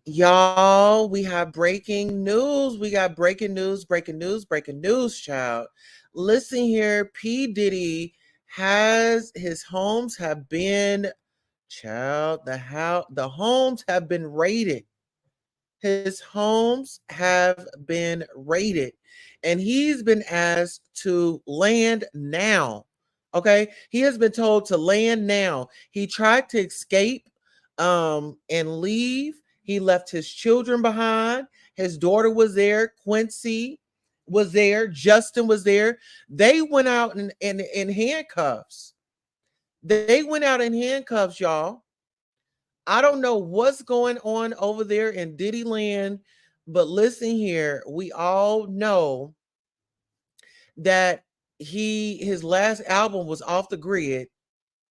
Y'all, we have breaking news. We got breaking news, child. Listen here, P. Diddy has his homes have been, child, the homes have been raided. His homes have been raided, and he's been asked to land now. Okay, he has been told to land now. He tried to escape and leave. He left his children behind. His daughter was there. Quincy was there. Justin was there. They went out in handcuffs. They went out in handcuffs, y'all. I don't know what's going on over there in Diddy land, but listen here. We all know that his last album was Off the Grid,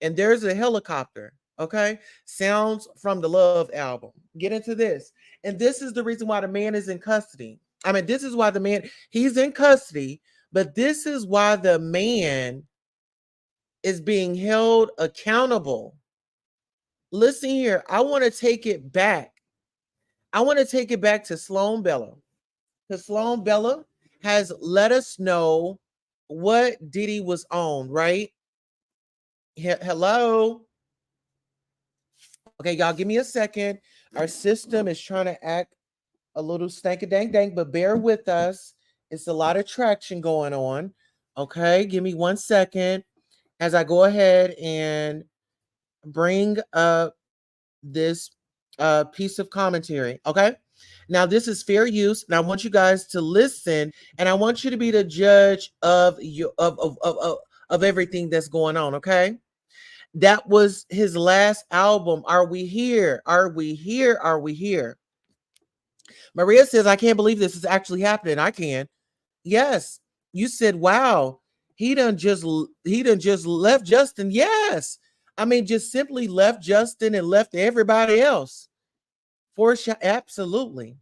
and there's a helicopter. Okay, Sounds from the Love album. Get into this. And this is the reason why the man is in custody. I mean, this is why he's in custody, but this is why the man is being held accountable. Listen here, I want to take it back. I want to take it back to Sloan Bella. Because Sloan Bella has let us know what Diddy was on, right? Hello? Okay, y'all, give me a second. Our system is trying to act a little stank-a-dang-dang, but bear with us. It's a lot of traction going on. Okay, give me 1 second as I go ahead and bring up this piece of commentary. Okay, now this is fair use, and I want you guys to listen, and I want you to be the judge of everything that's going on. Okay. That was his last album. Are we here? Are we here? Are we here? Maria says, I can't believe this is actually happening. I can. Yes. You said, wow, he done just left Justin. Yes. I mean, just simply left Justin and left everybody else. For sure. Absolutely.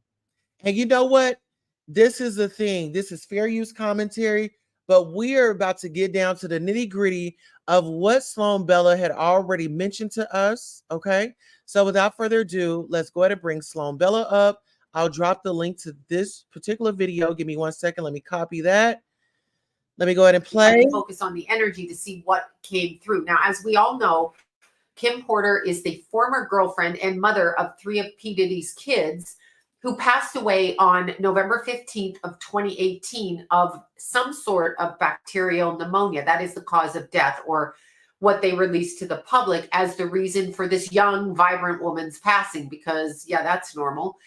And you know what? This is the thing. This is fair use commentary, but we are about to get down to the nitty gritty of what Sloan Bella had already mentioned to us. Okay. So without further ado, let's go ahead and bring Sloan Bella up. I'll drop the link to this particular video. Give me 1 second. Let me copy that. Let me go ahead and play. Focus on the energy to see what came through. Now, as we all know, Kim Porter is the former girlfriend and mother of 3 of P. Diddy's kids, who passed away on November 15th of 2018 of some sort of bacterial pneumonia. That is the cause of death, or what they released to the public as the reason for this young, vibrant woman's passing, because, yeah, that's normal.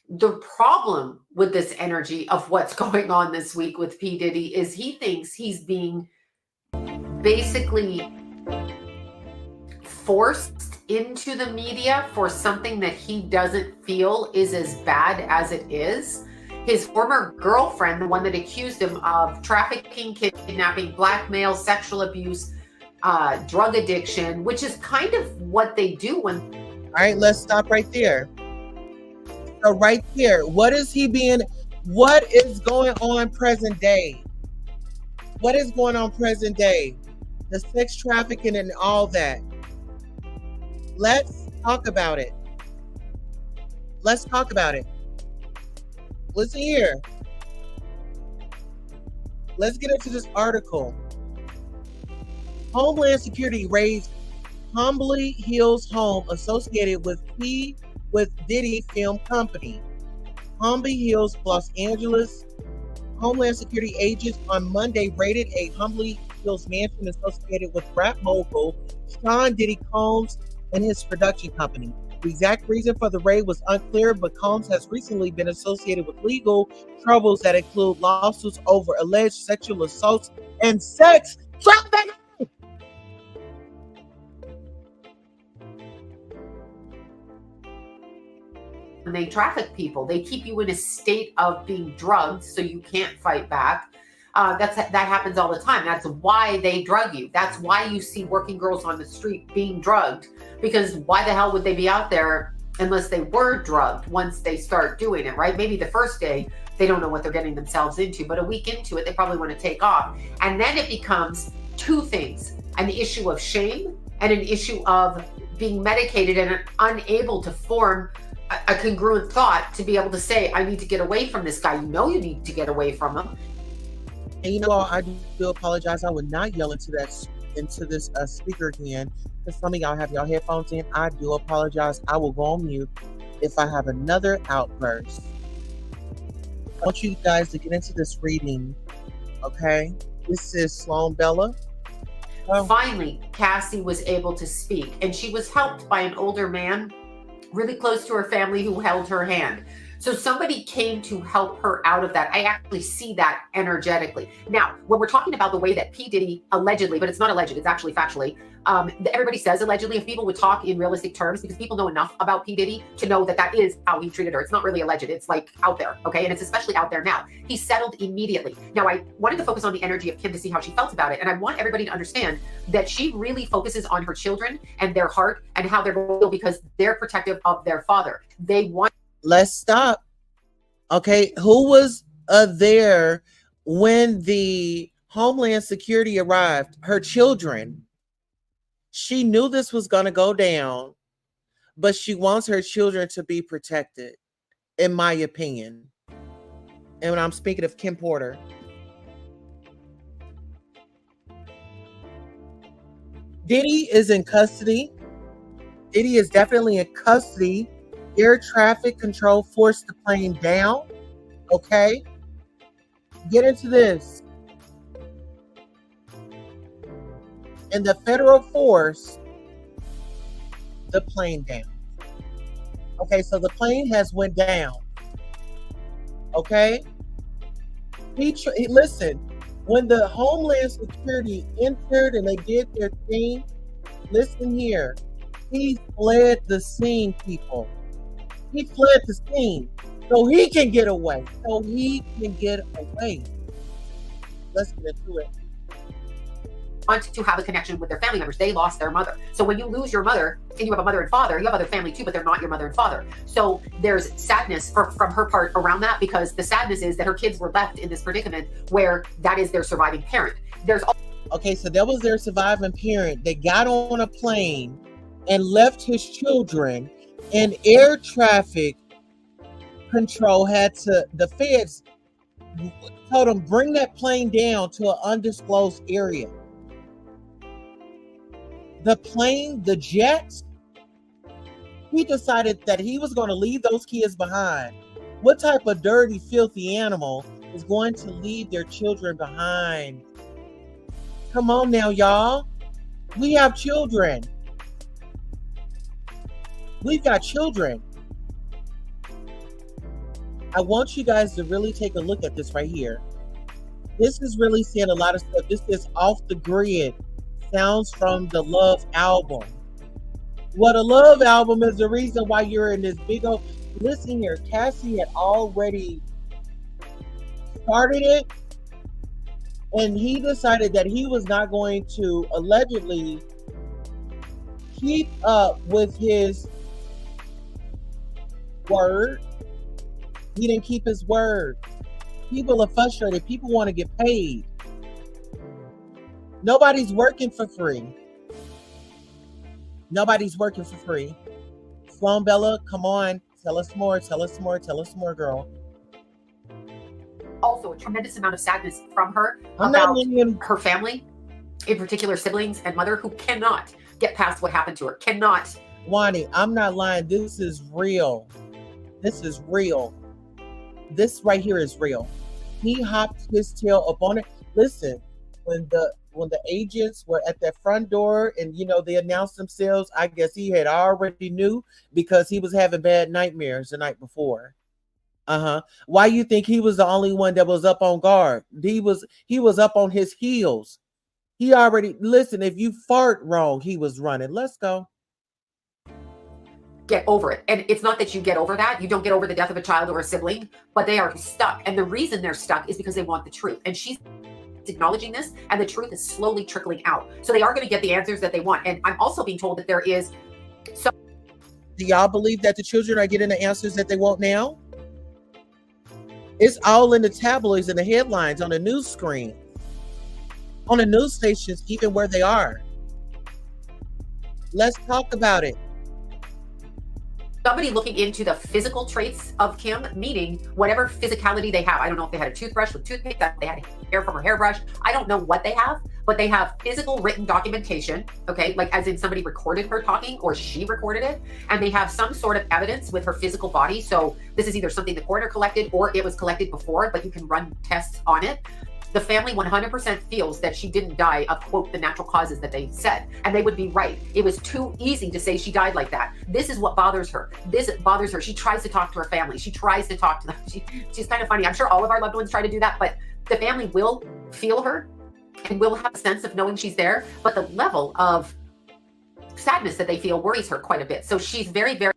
The problem with this energy of what's going on this week with P. Diddy is he thinks he's being basically forced into the media for something that he doesn't feel is as bad as it is. His former girlfriend, the one that accused him of trafficking, kidnapping, blackmail, sexual abuse, drug addiction, which is kind of what they do when... All right, let's stop right there. So right here, what is going on present day? What is going on present day? The sex trafficking and all that. Let's talk about it. Let's talk about it. Listen here. let's get into this article. Homeland Security raised Holmby Hills home associated with DIDDY Film Company. Holmby Hills, Los Angeles. Homeland Security agents on Monday raided a Holmby Hills mansion associated with rap mogul Sean Diddy Combs and his production company. The exact reason for the raid was unclear, but Combs has recently been associated with legal troubles that include lawsuits over alleged sexual assaults and sex trafficking. They traffic people. They keep you in a state of being drugged so you can't fight back. That happens all the time. That's why they drug you. That's why you see working girls on the street being drugged, because why the hell would they be out there unless they were drugged once they start doing it, right? Maybe the first day they don't know what they're getting themselves into, but a week into it, they probably want to take off. And then it becomes two things: an issue of shame and an issue of being medicated and unable to form a congruent thought to be able to say, I need to get away from this guy. You know you need to get away from him. And you know, I do apologize. I would not yell into this speaker again, because some of y'all have y'all headphones in. I do apologize. I will go on mute if I have another outburst. I want you guys to get into this reading, okay? This is Sloan Bella. Oh. Finally, Cassie was able to speak, and she was helped by an older man really close to her family who held her hand. So somebody came to help her out of that. I actually see that energetically. Now, when we're talking about the way that P. Diddy allegedly, but it's not alleged, it's actually factually, everybody says allegedly. If people would talk in realistic terms, because people know enough about P. Diddy to know that that is how he treated her. It's not really alleged. It's like out there, okay? And it's especially out there now. He settled immediately. Now, I wanted to focus on the energy of Kim to see how she felt about it. And I want everybody to understand that she really focuses on her children and their heart and how they're going to feel, because they're protective of their father. They want... Let's stop. Okay, who was there when the Homeland Security arrived? Her children. She knew this was going to go down, but she wants her children to be protected, in my opinion. And when I'm speaking of Kim Porter. Diddy is in custody. Diddy is definitely in custody. Air traffic control forced the plane down. Okay. Get into this. And the federal force the plane down. Okay, so the plane has went down. Okay. Listen, when the Homeland Security entered and they did their thing, listen here. He fled the scene, people. He fled the scene so he can get away. Let's get into it. Want to have a connection with their family members. They lost their mother. So when you lose your mother and you have a mother and father, you have other family too, but they're not your mother and father. So there's sadness from her part around that, because the sadness is that her kids were left in this predicament where that is their surviving parent. Okay, so that was their surviving parent. They got on a plane and left his children, and air traffic control the feds told them, bring that plane down to an undisclosed area. The plane, the jets, he decided that he was going to leave those kids behind. What type of dirty, filthy animal is going to leave their children behind? Come on now, y'all. We have children. We've got children. I want you guys to really take a look at this right here. This is really saying a lot of stuff. This is Off the Grid. Sounds from the Love album. Well, the Love album is the reason why you're in this big old... Listen here, Cassie had already started it, and he decided that he was not going to allegedly keep up with his word. He didn't keep his word. People are frustrated. People want to get paid. Nobody's working for free. Nobody's working for free. Sloan Bella, come on. Tell us more. Tell us more. Tell us more, girl. also a tremendous amount of sadness from her I'm not about lying. her family, in particular siblings and mother, who cannot get past what happened to her. Cannot. Wani, I'm not lying. This is real. This is real. This right here is real. He hopped his tail up on it. Listen, when the agents were at that front door and they announced themselves, I guess he had already knew because he was having bad nightmares the night before. Why you think he was the only one that was up on guard? He was up on his heels. He already, listen, if you fart wrong, he was running. Let's go. Get over it. And it's not that you get over that. You don't get over the death of a child or a sibling, but they are stuck. And the reason they're stuck is because they want the truth. And she's acknowledging this, and the truth is slowly trickling out. So they are going to get the answers that they want. And I'm also being told that there is. So do y'all believe that the children are getting the answers that they want now? It's all in the tabloids and the headlines on the news screen, on the news stations, even where they are. Let's talk about it. Somebody looking into the physical traits of Kim, meaning whatever physicality they have. I don't know if they had a toothbrush with toothpaste, that they had hair from her hairbrush. I don't know what they have, but they have physical written documentation, okay? Like as in somebody recorded her talking or she recorded it, and they have some sort of evidence with her physical body. So this is either something the coroner collected or it was collected before, but you can run tests on it. The family 100% feels that she didn't die of, quote, the natural causes that they said. And they would be right. It was too easy to say she died like that. This is what bothers her. This bothers her. She tries to talk to her family. She tries to talk to them. She's kind of funny. I'm sure all of our loved ones try to do that, but the family will feel her and will have a sense of knowing she's there. But the level of sadness that they feel worries her quite a bit. So she's very, very.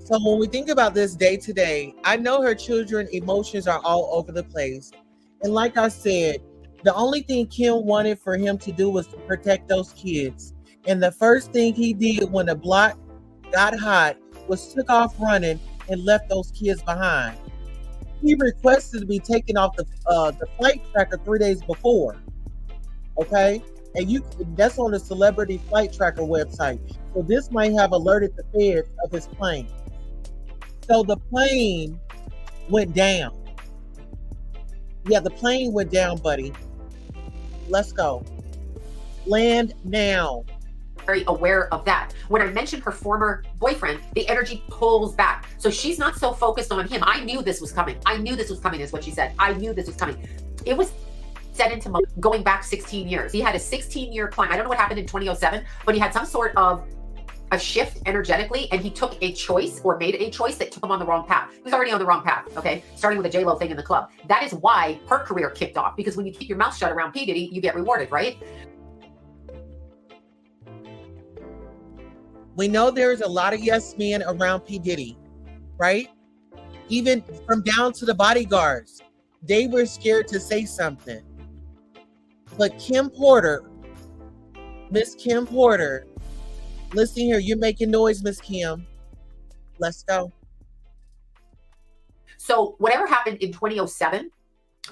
So when we think about this day to day, I know her children's emotions are all over the place. And like I said, the only thing Kim wanted for him to do was to protect those kids. And the first thing he did when the block got hot was took off running and left those kids behind. He requested to be taken off the flight tracker 3 days before. Okay? And that's on the Celebrity flight tracker website. So this might have alerted the feds of his plane. So the plane went down. Yeah, the plane went down, buddy. Let's go. Land now. Very aware of that. When I mentioned her former boyfriend, the energy pulls back. So she's not so focused on him. I knew this was coming. I knew this was coming is what she said. I knew this was coming. It was set into going back 16 years. He had a 16-year climb. I don't know what happened in 2007, but he had some sort of a shift energetically, and he took a choice or made a choice that took him on the wrong path. He was already on the wrong path, okay? Starting with a J-Lo thing in the club. That is why her career kicked off, because when you keep your mouth shut around P. Diddy, you get rewarded, right? We know there's a lot of yes men around P. Diddy, right? Even from down to the bodyguards. They were scared to say something. But Kim Porter, Miss Kim Porter, listen here, you're making noise, Miss Kim. Let's go. So whatever happened in 2007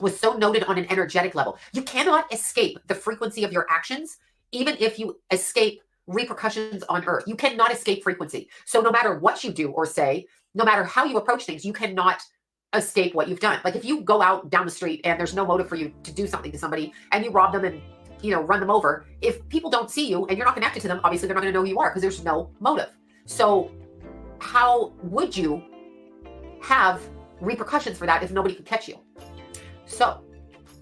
was so noted on an energetic level. You cannot escape the frequency of your actions, even if you escape repercussions on earth. You cannot escape frequency. So no matter what you do or say, no matter how you approach things, you cannot escape what you've done. Like if you go out down the street and there's no motive for you to do something to somebody and you rob them and run them over, if people don't see you and you're not connected to them, obviously they're not going to know who you are because there's no motive. So how would you have repercussions for that if nobody could catch you? So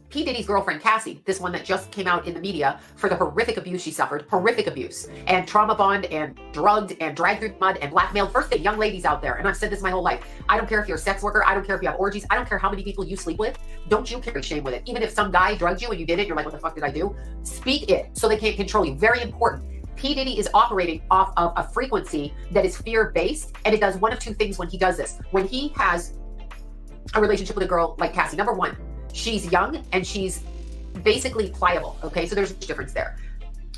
P. Diddy's girlfriend, Cassie, this one that just came out in the media for the horrific abuse she suffered, horrific abuse, and trauma bond and drugged and dragged through the mud and blackmailed. First thing, young ladies out there, and I've said this my whole life, I don't care if you're a sex worker, I don't care if you have orgies, I don't care how many people you sleep with, don't you carry shame with it. Even if some guy drugged you and you did it, you're like, what the fuck did I do? Speak it so they can't control you. Very important. P. Diddy is operating off of a frequency that is fear-based, and it does one of two things when he does this. When he has a relationship with a girl like Cassie, number one, she's young and she's basically pliable, okay? So there's a difference there.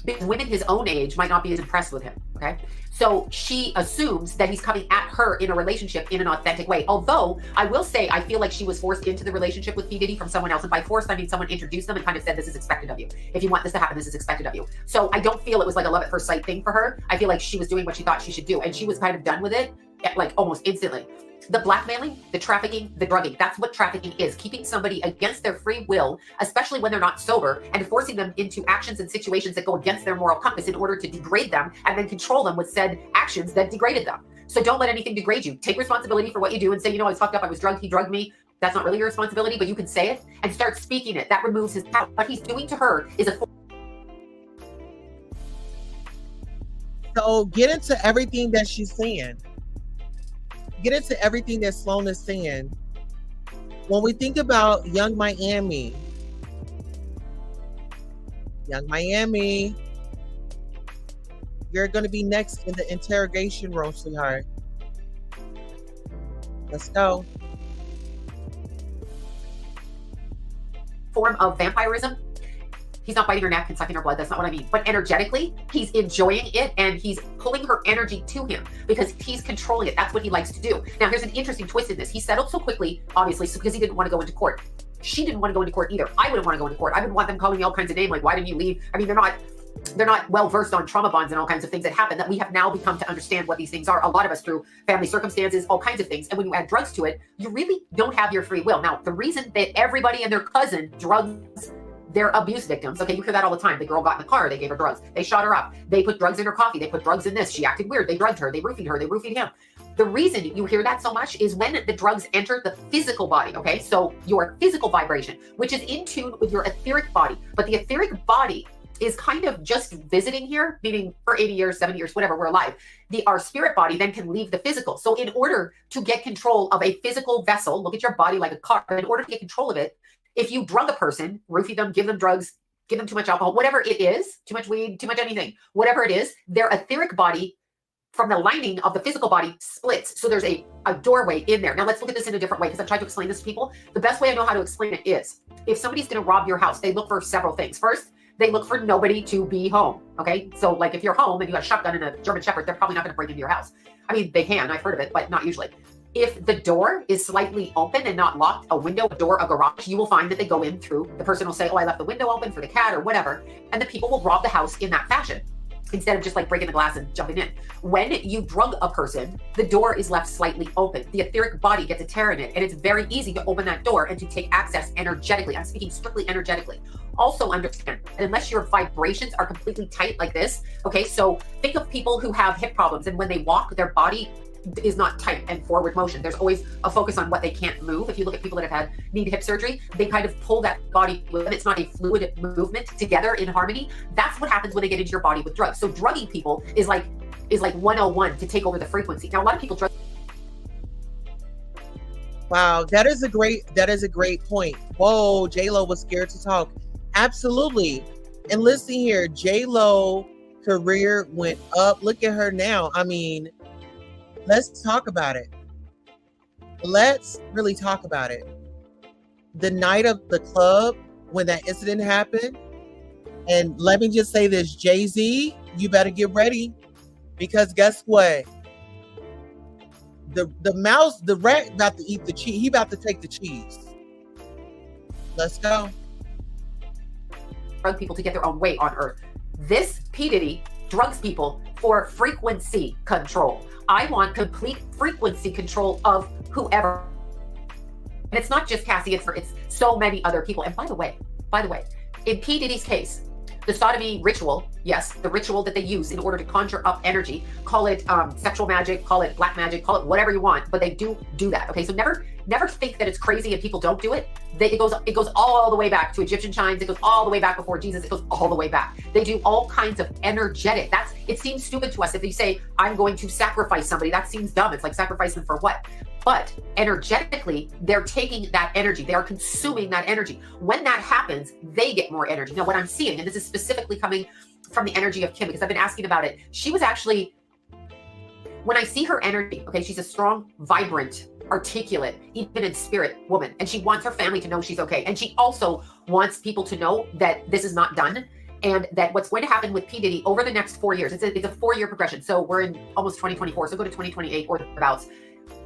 Because women his own age might not be as impressed with him, okay? So she assumes that he's coming at her in a relationship in an authentic way. Although, I will say, I feel like she was forced into the relationship with P. Diddy from someone else. And by forced, I mean someone introduced them and kind of said, this is expected of you. If you want this to happen, this is expected of you. So I don't feel it was like a love at first sight thing for her. I feel like she was doing what she thought she should do. And she was kind of done with it. like almost instantly. The blackmailing, the trafficking, the drugging, that's what trafficking is. Keeping somebody against their free will, especially when they're not sober, and forcing them into actions and situations that go against their moral compass in order to degrade them and then control them with said actions that degraded them. So don't let anything degrade you. Take responsibility for what you do and say, you know, I was fucked up, I was drugged, he drugged me. That's not really your responsibility, but you can say it and start speaking it. That removes his power. What he's doing to her is a... So get into everything that she's saying. Get into everything that Sloan is saying. When we think about Young Miami, you're going to be next in the interrogation room, sweetheart. Let's go. Form of vampirism. He's not biting her neck and sucking her blood. That's not what I mean. But energetically, he's enjoying it and he's pulling her energy to him because he's controlling it. That's what he likes to do. Now, here's an interesting twist in this. He settled so quickly, obviously, because he didn't want to go into court. She didn't want to go into court either. I wouldn't want to go into court. I wouldn't want them calling me all kinds of names like, why didn't you leave? I mean, they're not well versed on trauma bonds and all kinds of things that happen that we have now become to understand what these things are. A lot of us through family circumstances, all kinds of things. And when you add drugs to it, you really don't have your free will. Now, the reason that everybody and their cousin drugs their abuse victims, okay, you hear that all the time. The girl got in the car, they gave her drugs. They shot her up. They put drugs in her coffee. They put drugs in this. She acted weird. They drugged her. They roofied her. They roofied him. The reason you hear that so much is when the drugs enter the physical body, okay? So your physical vibration, which is in tune with your etheric body. But the etheric body is kind of just visiting here, meaning for 80 years, 70 years, whatever, we're alive. Our spirit body then can leave the physical. So in order to get control of a physical vessel, look at your body like a car, in order to get control of it, if you drug a person, roofie them, give them drugs, give them too much alcohol, whatever it is, too much weed, too much anything, whatever it is, their etheric body from the lining of the physical body splits. So there's a doorway in there. Now let's look at this in a different way because I've tried to explain this to people. The best way I know how to explain it is if somebody's going to rob your house, they look for several things. First, they look for nobody to be home. Okay. So like if you're home and you got a shotgun and a German Shepherd, they're probably not going to break into your house. I mean, they can, I've heard of it, but not usually. If the door is slightly open and not locked, a window, a door, a garage, you will find that they go in through, the person will say, oh, I left the window open for the cat or whatever. And the people will rob the house in that fashion instead of just like breaking the glass and jumping in. When you drug a person, the door is left slightly open. The etheric body gets a tear in it, and it's very easy to open that door and to take access energetically. I'm speaking strictly energetically. Also understand, unless your vibrations are completely tight like this, okay, so think of people who have hip problems, and when they walk, their body is not tight and forward motion. There's always a focus on what they can't move. If you look at people that have need hip surgery, they kind of pull that body with it. It's not a fluid movement together in harmony. That's what happens when they get into your body with drugs. So drugging people is like 101 to take over the frequency. Now a lot of people drug. Wow, that is a great point. Whoa, J-Lo was scared to talk. Absolutely. And listen here, J-Lo career went up. Look at her now. I mean, let's talk about it. Let's really talk about it. The night of the club, when that incident happened, and let me just say this, Jay-Z, you better get ready, because guess what? The rat about to eat the cheese. He about to take the cheese. Let's go. Drug people to get their own way on earth. This P. Diddy drugs people for frequency control. I want complete frequency control of whoever. And it's not just Cassie, it's so many other people. And by the way, in P. Diddy's case, the sodomy ritual, yes, the ritual that they use in order to conjure up energy, call it sexual magic, call it black magic, call it whatever you want, but they do that. Okay, so never think that it's crazy and people don't do it. It goes all the way back to Egyptian chimes. It goes all the way back before Jesus. It goes all the way back. They do all kinds of energetic. It seems stupid to us if you say, I'm going to sacrifice somebody. That seems dumb. It's like sacrificing for what? But energetically, they're taking that energy. They are consuming that energy. When that happens, they get more energy. Now, what I'm seeing, and this is specifically coming from the energy of Kim, because I've been asking about it. She was actually, when I see her energy, okay, she's a strong, vibrant, articulate, even in spirit woman. And she wants her family to know she's okay. And she also wants people to know that this is not done. And that what's going to happen with P. Diddy over the next 4 years, it's a 4-year progression. So we're in almost 2024. So go to 2028 or thereabouts.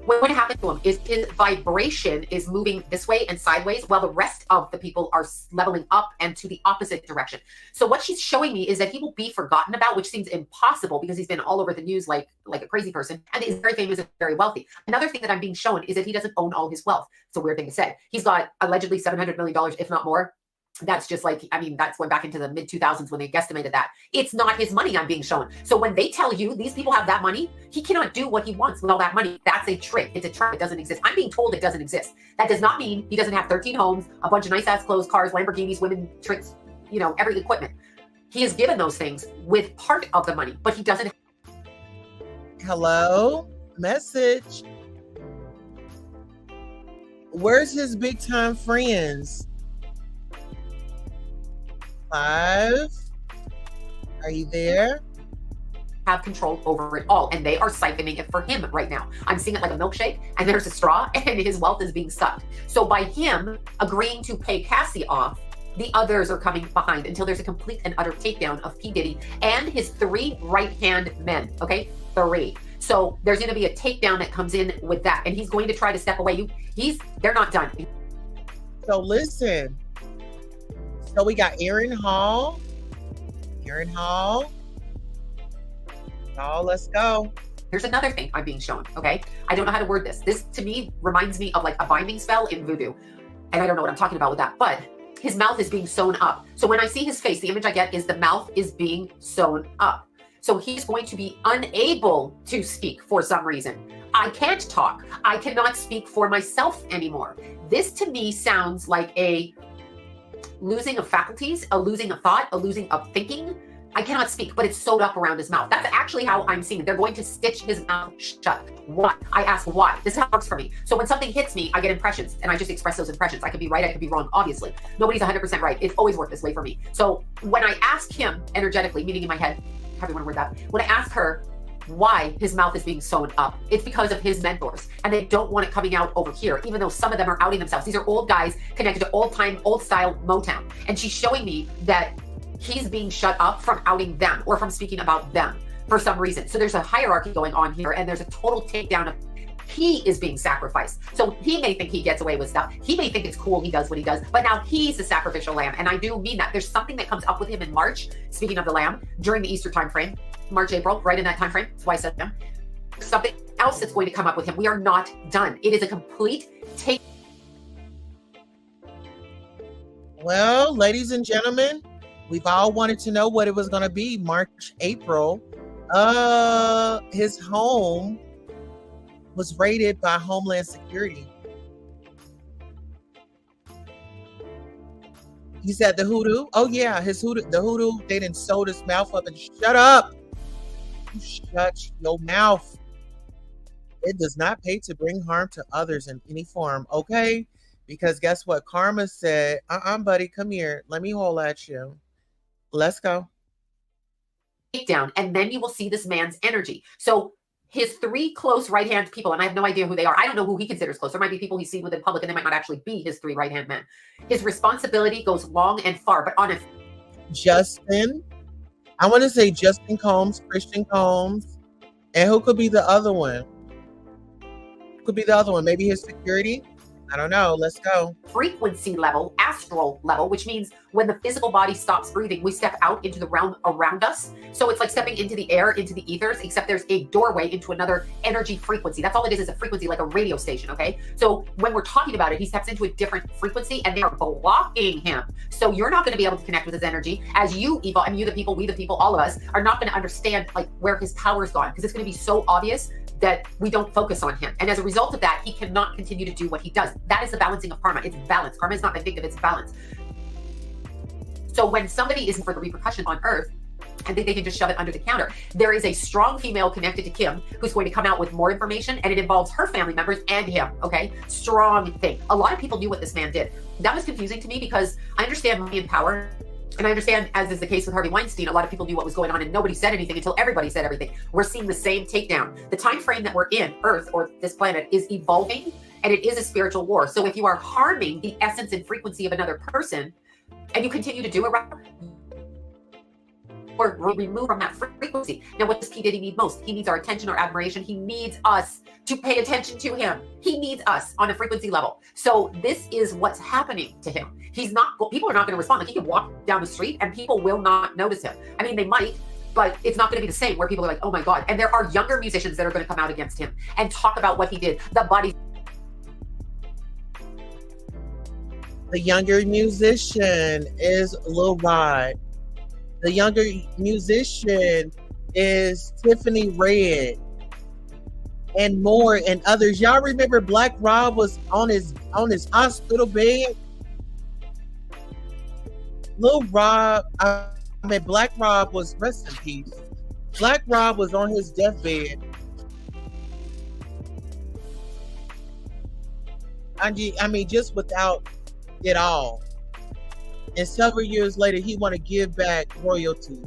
what's going to happen to him is his vibration is moving this way and sideways while the rest of the people are leveling up and to the opposite direction. So what she's showing me is that he will be forgotten about, which seems impossible because he's been all over the news like a crazy person, and he's very famous and very wealthy. Another thing that I'm being shown is that he doesn't own all his wealth. It's a weird thing to say. He's got allegedly $700 million, if not more. That's just like, I mean, that's going back into the mid 2000s when they guesstimated that. It's not his money I'm being shown. So when they tell you these people have that money, he cannot do what he wants with all that money. That's a trick. It's a trick. It doesn't exist. I'm being told it doesn't exist. That does not mean he doesn't have 13 homes, a bunch of nice ass clothes, cars, Lamborghinis, women, tricks, you know, every equipment. He is given those things with part of the money, but he doesn't. Hello? Message. Where's his big time friends? 5. Are you there? Have control over it all, and they are siphoning it for him right now. I'm seeing it like a milkshake, and there's a straw, and his wealth is being sucked. So by him agreeing to pay Cassie off, the others are coming behind until there's a complete and utter takedown of P. Diddy and his 3 right-hand men, okay? 3. So there's going to be a takedown that comes in with that, and he's going to try to step away. They're not done. So listen. So we got Aaron Hall. Y'all, let's go. Here's another thing I'm being shown, okay? I don't know how to word this. This, to me, reminds me of like a binding spell in voodoo. And I don't know what I'm talking about with that, but his mouth is being sewn up. So when I see his face, the image I get is the mouth is being sewn up. So he's going to be unable to speak for some reason. I can't talk. I cannot speak for myself anymore. This to me sounds like a losing of faculties, a losing of thought, a losing of thinking. I cannot speak, but it's sewed up around his mouth. That's actually how I'm seeing it. They're going to stitch his mouth shut. Why? I ask why. This is how it works for me. So when something hits me, I get impressions, and I just express those impressions. I could be right, I could be wrong, obviously. Nobody's 100% right. It's always worked this way for me. So when I ask him energetically, meaning in my head, how do you want to word that? When I ask her why his mouth is being sewn up, it's because of his mentors, and they don't want it coming out over here, even though some of them are outing themselves. These are old guys connected to old time, old style Motown. And she's showing me that he's being shut up from outing them or from speaking about them for some reason. So there's a hierarchy going on here, and there's a total takedown of he is being sacrificed. So he may think he gets away with stuff. He may think it's cool he does what he does, but now he's the sacrificial lamb. And I do mean that. There's something that comes up with him in March, speaking of the lamb, during the Easter time frame, March, April, right in that time frame. That's why I said him. Something else that's going to come up with him. We are not done. It is a complete take. Well, ladies and gentlemen, we've all wanted to know what it was going to be March, April. His home was raided by Homeland Security. He said the hoodoo. Oh yeah, the hoodoo, they didn't sew his mouth up and shut up. You shut your mouth. It does not pay to bring harm to others in any form, okay? Because guess what? Karma said, buddy, come here. Let me hold at you. Let's go. Takedown, and then you will see this man's energy. So his 3 close right-hand people, and I have no idea who they are. I don't know who he considers close. There might be people he's seen within public, and they might not actually be his 3 right-hand men. His responsibility goes long and far, but on a... Justin. I want to say Justin Combs, Christian Combs. And who could be the other one? Maybe his security? I don't know. Let's go. Frequency level, astral level, which means when the physical body stops breathing, we step out into the realm around us. So it's like stepping into the air, into the ethers, except there's a doorway into another energy frequency. That's all it is a frequency, like a radio station, okay? So when we're talking about it, he steps into a different frequency, and they are blocking him. So you're not going to be able to connect with his energy. As you evolve, I mean, you the people, we the people, all of us, are not going to understand like where his power's gone, because it's going to be so obvious that we don't focus on him. And as a result of that, he cannot continue to do what he does. That is the balancing of karma. It's balance. Karma is not vindictive, it's balance. So when somebody is for the repercussion on earth, I think they can just shove it under the counter. There is a strong female connected to Kim who's going to come out with more information, and it involves her family members and him, okay? Strong thing. A lot of people knew what this man did. That was confusing to me because I understand money and power. And I understand, as is the case with Harvey Weinstein, a lot of people knew what was going on and nobody said anything until everybody said everything. We're seeing the same takedown. The time frame that we're in, Earth or this planet, is evolving, and it is a spiritual war. So if you are harming the essence and frequency of another person and you continue to do it, we're removed from that frequency. Now, what does P. Diddy need most? He needs our attention, our admiration. He needs us to pay attention to him. He needs us on a frequency level. So this is what's happening to him. He's not, people are not going to respond. Like, he can walk down the street and people will not notice him. I mean, they might, but it's not going to be the same where people are like, oh my God. And there are younger musicians that are going to come out against him and talk about what he did. The body. The younger musician is Lil Rod. The younger musician is Tiffany Red and more and others. Y'all remember Black Rob was on his hospital bed? Black Rob was, rest in peace. Black Rob was on his deathbed. I mean, just without it all. And several years later, he want to give back royalties.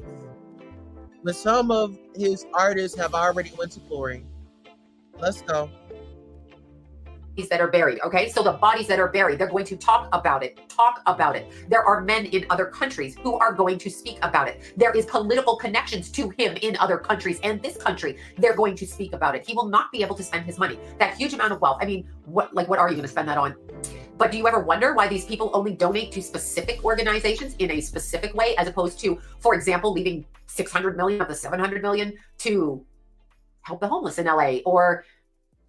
But some of his artists have already went to glory. Let's go. That are buried. Okay, so the bodies that are buried, they're going to talk about it. There are men in other countries who are going to speak about it. There is political connections to him in other countries and this country. They're going to speak about it. He will not be able to spend his money. That huge amount of wealth. I mean, what are you going to spend that on? But do you ever wonder why these people only donate to specific organizations in a specific way, as opposed to, for example, leaving 600 million of the 700 million to help the homeless in LA or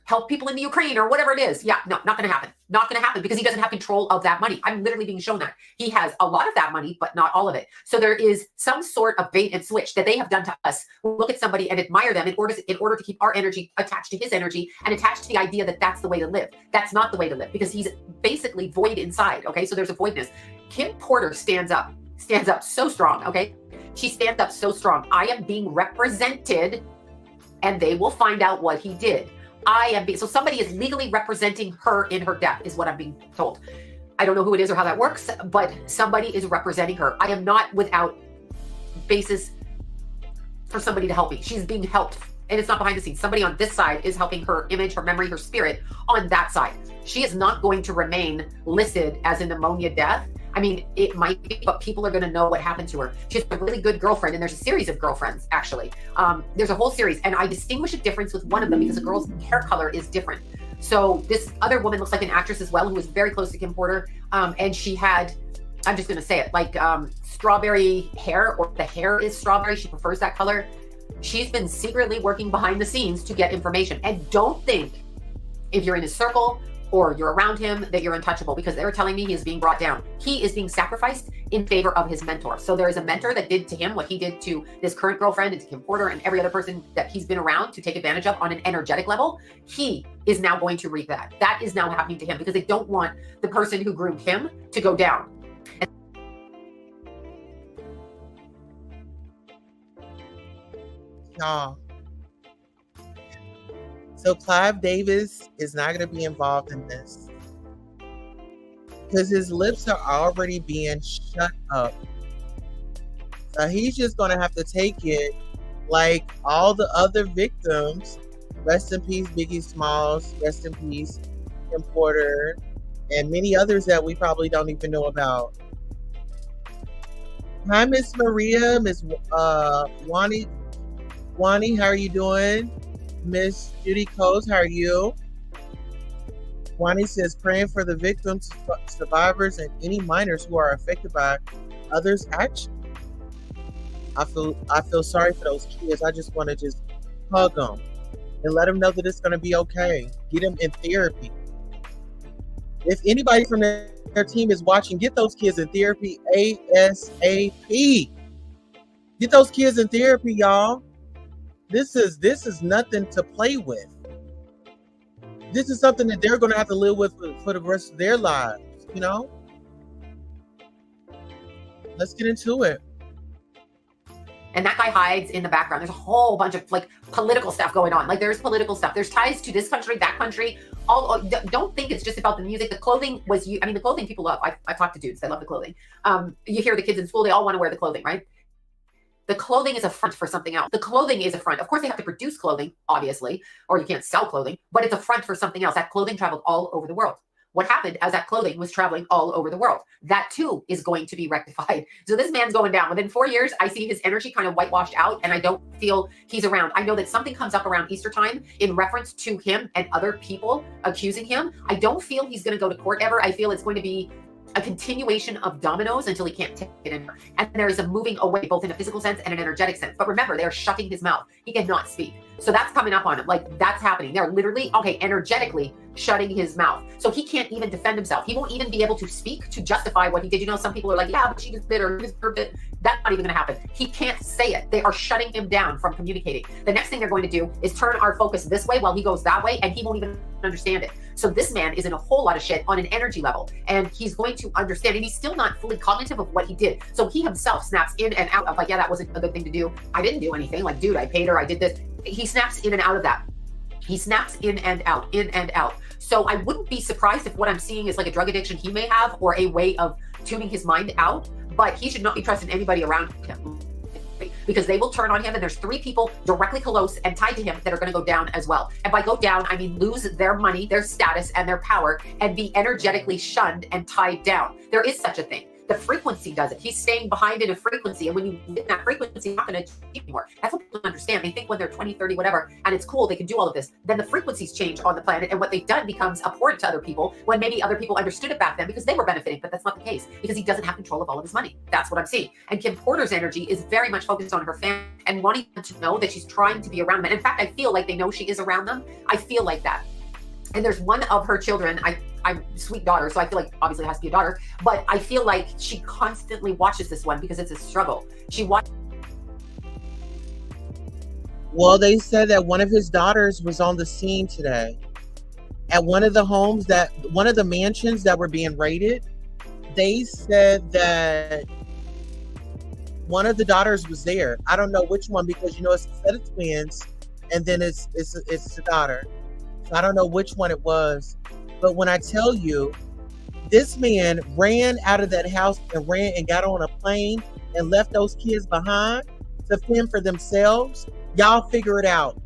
help people in the Ukraine or whatever it is? Yeah, no, not going to happen. Not going to happen because he doesn't have control of that money. I'm literally being shown that. He has a lot of that money, but not all of it. So there is some sort of bait and switch that they have done to us. We'll look at somebody and admire them in order to keep our energy attached to his energy and attached to the idea that that's the way to live. That's not the way to live because he's basically void inside. Okay, so there's a voidness. Kim Porter stands up so strong. Okay, she stands up so strong. I am being represented and they will find out what he did. So somebody is legally representing her in her death is what I'm being told. I don't know who it is or how that works, but somebody is representing her. I am not without basis for somebody to help me. She's being helped and it's not behind the scenes. Somebody on this side is helping her image, her memory, her spirit on that side. She is not going to remain listed as a pneumonia death. I mean, it might be, but people are going to know what happened to her. She's a really good girlfriend, and there's a series of girlfriends, actually. There's a whole series, and I distinguish a difference with one of them because the girl's hair color is different. So this other woman looks like an actress as well, who was very close to Kim Porter, and she had, I'm just going to say it, like strawberry hair, or the hair is strawberry. She prefers that color. She's been secretly working behind the scenes to get information. And don't think, if you're in his circle, or you're around him, that you're untouchable, because they were telling me he is being brought down. He is being sacrificed in favor of his mentor. So there is a mentor that did to him what he did to this current girlfriend and to Kim Porter and every other person that he's been around to take advantage of on an energetic level. He is now going to reap that. That is now happening to him because they don't want the person who groomed him to go down. Y'all. So Clive Davis is not going to be involved in this because his lips are already being shut up. So he's just going to have to take it like all the other victims. Rest in peace, Biggie Smalls. Rest in peace, Kim Porter, and many others that we probably don't even know about. Hi, Miss Maria, Miss Wani, how are you doing? Miss Judy Coase, how are you? Wani says, praying for the victims, survivors, and any minors who are affected by others' action. I feel sorry for those kids. I just want to just hug them and let them know that it's going to be okay. Get them in therapy. If anybody from their team is watching, get those kids in therapy ASAP. Get those kids in therapy, y'all. This is nothing to play with. This is something that they're going to have to live with for the rest of their lives, you know? Let's get into it. And that guy hides in the background. There's a whole bunch of like political stuff going on. Like there's political stuff. There's ties to this country, that country. Don't think it's just about the music. The clothing was, the clothing people love. I talked to dudes that love the clothing. You hear the kids in school, they all want to wear the clothing, right? The clothing is a front for something else. The clothing is a front. Of course, they have to produce clothing, obviously, or you can't sell clothing, but it's a front for something else. That clothing traveled all over the world. what happened as that clothing was traveling all over the world. That too is going to be rectified. So this man's going down. Within 4 years, I see his energy kind of whitewashed out, and I don't feel he's around. I know that something comes up around Easter time in reference to him and other people accusing him. I don't feel he's going to go to court ever. I feel it's going to be a continuation of dominoes until he can't take it anymore. And there is a moving away, both in a physical sense and an energetic sense. But remember, they're shutting his mouth. He cannot speak. So that's coming up on him. Like, that's happening. They're literally, okay, energetically shutting his mouth. So he can't even defend himself. He won't even be able to speak to justify what he did. You know, some people are like, yeah, but she just did or he was bit. That's not even going to happen. He can't say it. They are shutting him down from communicating. The next thing they're going to do is turn our focus this way while he goes that way, and he won't even understand it. So this man is in a whole lot of shit on an energy level, and he's going to understand, and he's still not fully cognitive of what he did. So he himself snaps in and out of like, yeah, that wasn't a good thing to do. I didn't do anything. Like, dude, I paid her. I did this. He snaps in and out of that. He snaps in and out, in and out. So I wouldn't be surprised if what I'm seeing is like a drug addiction he may have, or a way of tuning his mind out, but he should not be trusting anybody around him, because they will turn on him. And there's 3 people directly close and tied to him that are going to go down as well. And by go down, I mean lose their money, their status, and their power, and be energetically shunned and tied down. There is such a thing. The frequency does it. He's staying behind in a frequency. And when you get that frequency, you're not going to achieve anymore. That's what people understand. They think when they're 20, 30, whatever, and it's cool, they can do all of this. Then the frequencies change on the planet, and what they've done becomes abhorrent to other people, when maybe other people understood it back then because they were benefiting, but that's not the case, because he doesn't have control of all of his money. That's what I'm seeing. And Kim Porter's energy is very much focused on her family and wanting them to know that she's trying to be around them. And in fact, I feel like they know she is around them. I feel like that. And there's one of her children, I'm sweet daughter, so I feel like obviously it has to be a daughter, but I feel like she constantly watches this one because it's a struggle. She watches. Well, they said that one of his daughters was on the scene today at one of the homes, that one of the mansions that were being raided. They said that one of the daughters was there. I don't know which one, because you know it's a set of twins, and then it's the daughter. So I don't know which one it was. But when I tell you, this man ran out of that house and ran and got on a plane and left those kids behind to fend for themselves, y'all figure it out.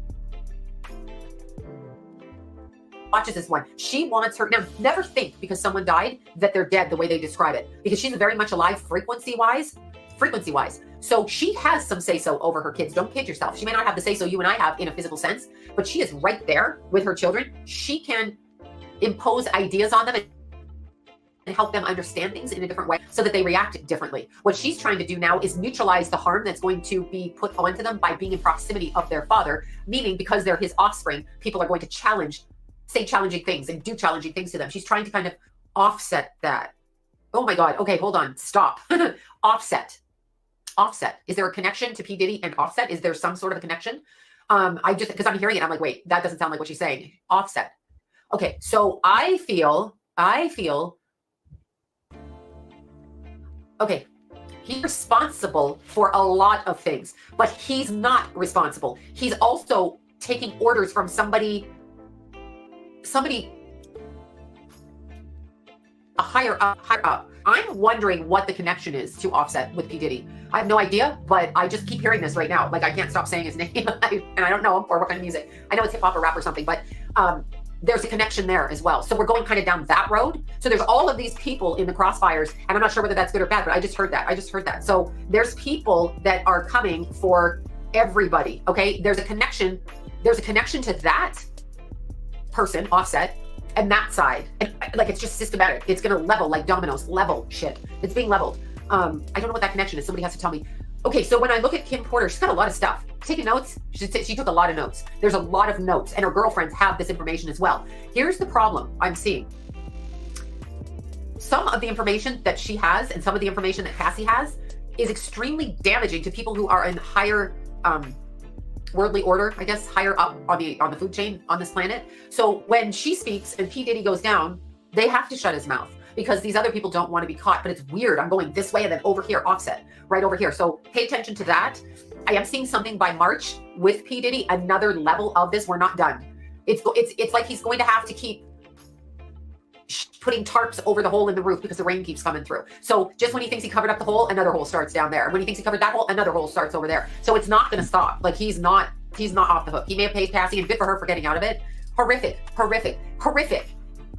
Watches this one. She wants her. Now, never think because someone died that they're dead the way they describe it, because she's very much alive frequency-wise. So she has some say-so over her kids. Don't kid yourself. She may not have the say-so you and I have in a physical sense, but she is right there with her children. She can impose ideas on them and help them understand things in a different way so that they react differently. What she's trying to do now is neutralize the harm that's going to be put onto them by being in proximity of their father, meaning because they're his offspring, people are going to say challenging things and do challenging things to them. She's trying to kind of offset that. Oh my God. Okay, hold on. Stop. Offset. Is there a connection to P. Diddy and Offset? Is there some sort of a connection? Because I'm hearing it, I'm like, wait, that doesn't sound like what she's saying. Offset. Okay, so I feel, okay, he's responsible for a lot of things, but he's not responsible. He's also taking orders from somebody a higher up. I'm wondering what the connection is to Offset with P. Diddy. I have no idea, but I just keep hearing this right now. Like, I can't stop saying his name, and I don't know him or what kind of music. I know it's hip hop or rap or something, but there's a connection there as well. So we're going kind of down that road. So there's all of these people in the crossfires, and I'm not sure whether that's good or bad, but I just heard that. So there's people that are coming for everybody. Okay. There's a connection to that person, Offset, and that side. And like, it's just systematic. It's going to level like dominoes, level shit. It's being leveled. I don't know what that connection is. Somebody has to tell me. Okay, so when I look at Kim Porter, she's got a lot of stuff. Taking notes, she took a lot of notes. There's a lot of notes, and her girlfriends have this information as well. Here's the problem I'm seeing. Some of the information that she has and some of the information that Cassie has is extremely damaging to people who are in higher worldly order, I guess, higher up on the food chain on this planet. So when she speaks and P. Diddy goes down, they have to shut his mouth, because these other people don't want to be caught. But it's weird. I'm going this way and then over here, Offset, right over here. So pay attention to that. I am seeing something by March with P. Diddy, another level of this. We're not done. It's like he's going to have to keep putting tarps over the hole in the roof because the rain keeps coming through. So just when he thinks he covered up the hole, another hole starts down there. When he thinks he covered that hole, another hole starts over there. So it's not going to stop. Like, he's not off the hook. He may have paid Cassie, and good for her for getting out of it. Horrific.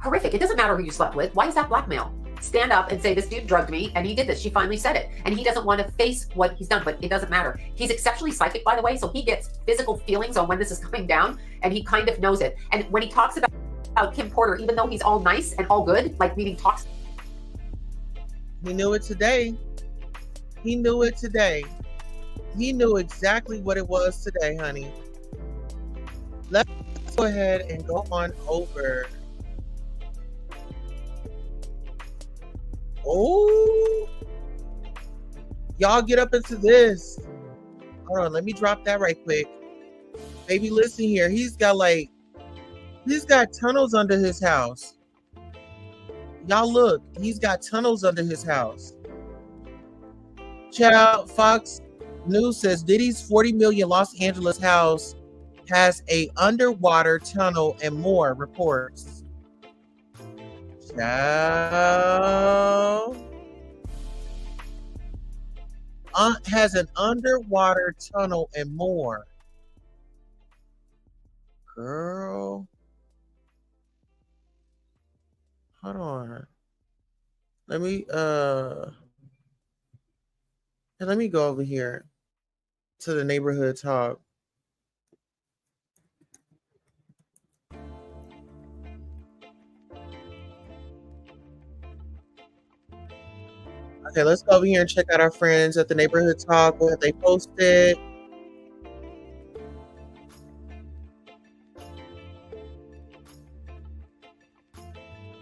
horrific. It doesn't matter who you slept with. Why is that blackmail? Stand up and say, this dude drugged me and he did this. She finally said it. And he doesn't want to face what he's done, but it doesn't matter. He's exceptionally psychic, by the way, so he gets physical feelings on when this is coming down, and he kind of knows it. And when he talks about Kim Porter, even though he's all nice and all good, like meaning talks. He knew it today. He knew it today. He knew exactly what it was today, honey. Let's go ahead and go on over. Oh, y'all get up into this. Hold on, let me drop that right quick. Baby, listen here. He's got tunnels under his house. Y'all look, he's got tunnels under his house. Child, Fox News says Diddy's 40 million Los Angeles house has a underwater tunnel and more, reports. Child. Has an underwater tunnel and more. Girl. Hold on. Let me go over here to the neighborhood talk. Okay, let's go over here and check out our friends at the neighborhood talk, what they posted.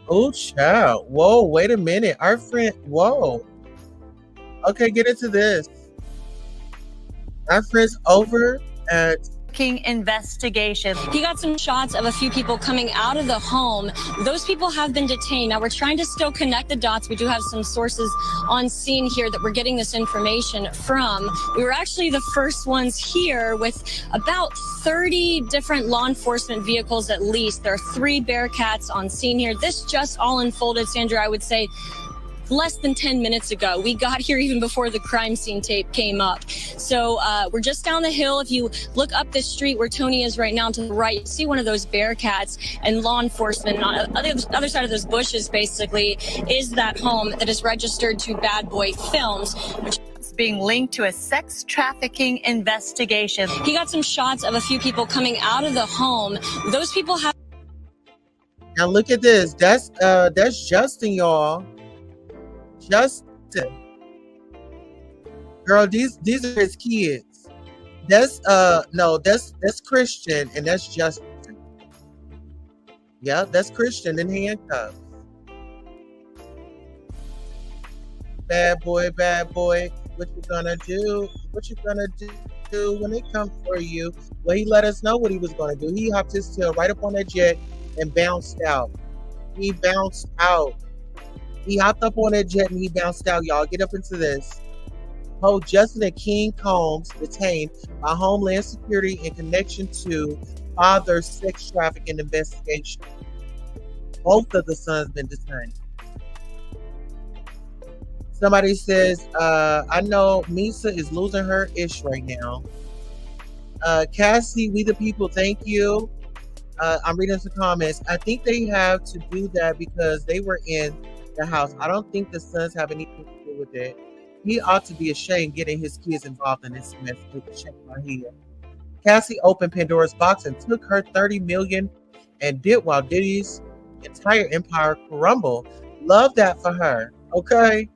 Oh, child. Whoa, wait a minute. Our friend, whoa. Okay, get into this. Our friend's over at investigation. He got some shots of a few people coming out of the home. Those people have been detained. Now we're trying to still connect the dots. We do have some sources on scene here that we're getting this information from. We were actually the first ones here with about 30 different law enforcement vehicles at least. There are 3 Bearcats on scene here. This just all unfolded, Sandra, I would say less than 10 minutes ago. We got here even before the crime scene tape came up. So we're just down the hill. If you look up this street where Tony is right now to the right, you see one of those Bearcats and law enforcement. And on the other side of those bushes, basically, is that home that is registered to Bad Boy Films, which is being linked to a sex trafficking investigation. He got some shots of a few people coming out of the home. Those people have... Now look at this. That's Justin, y'all. Justin, girl, these are his kids. That's Christian, and that's Justin. Yeah, that's Christian in handcuffs. Bad boy, what you gonna do? What you gonna do when they come for you? Well, he let us know what he was gonna do. He hopped his tail right up on that jet and bounced out. He bounced out. He hopped up on that jet and he bounced out, y'all. Get up into this. Oh, Justin and King Combs detained by Homeland Security in connection to father's sex trafficking investigation. Both of the sons been detained. Somebody says, I know Misa is losing her ish right now. Cassie, we the people, thank you. I'm reading some comments. I think they have to do that because they were in the house. I don't think the sons have anything to do with it. He ought to be ashamed getting his kids involved in this mess. Check my head. Cassie opened Pandora's box and took her 30 million and did while Diddy's entire empire crumbled. Love that for her. Okay.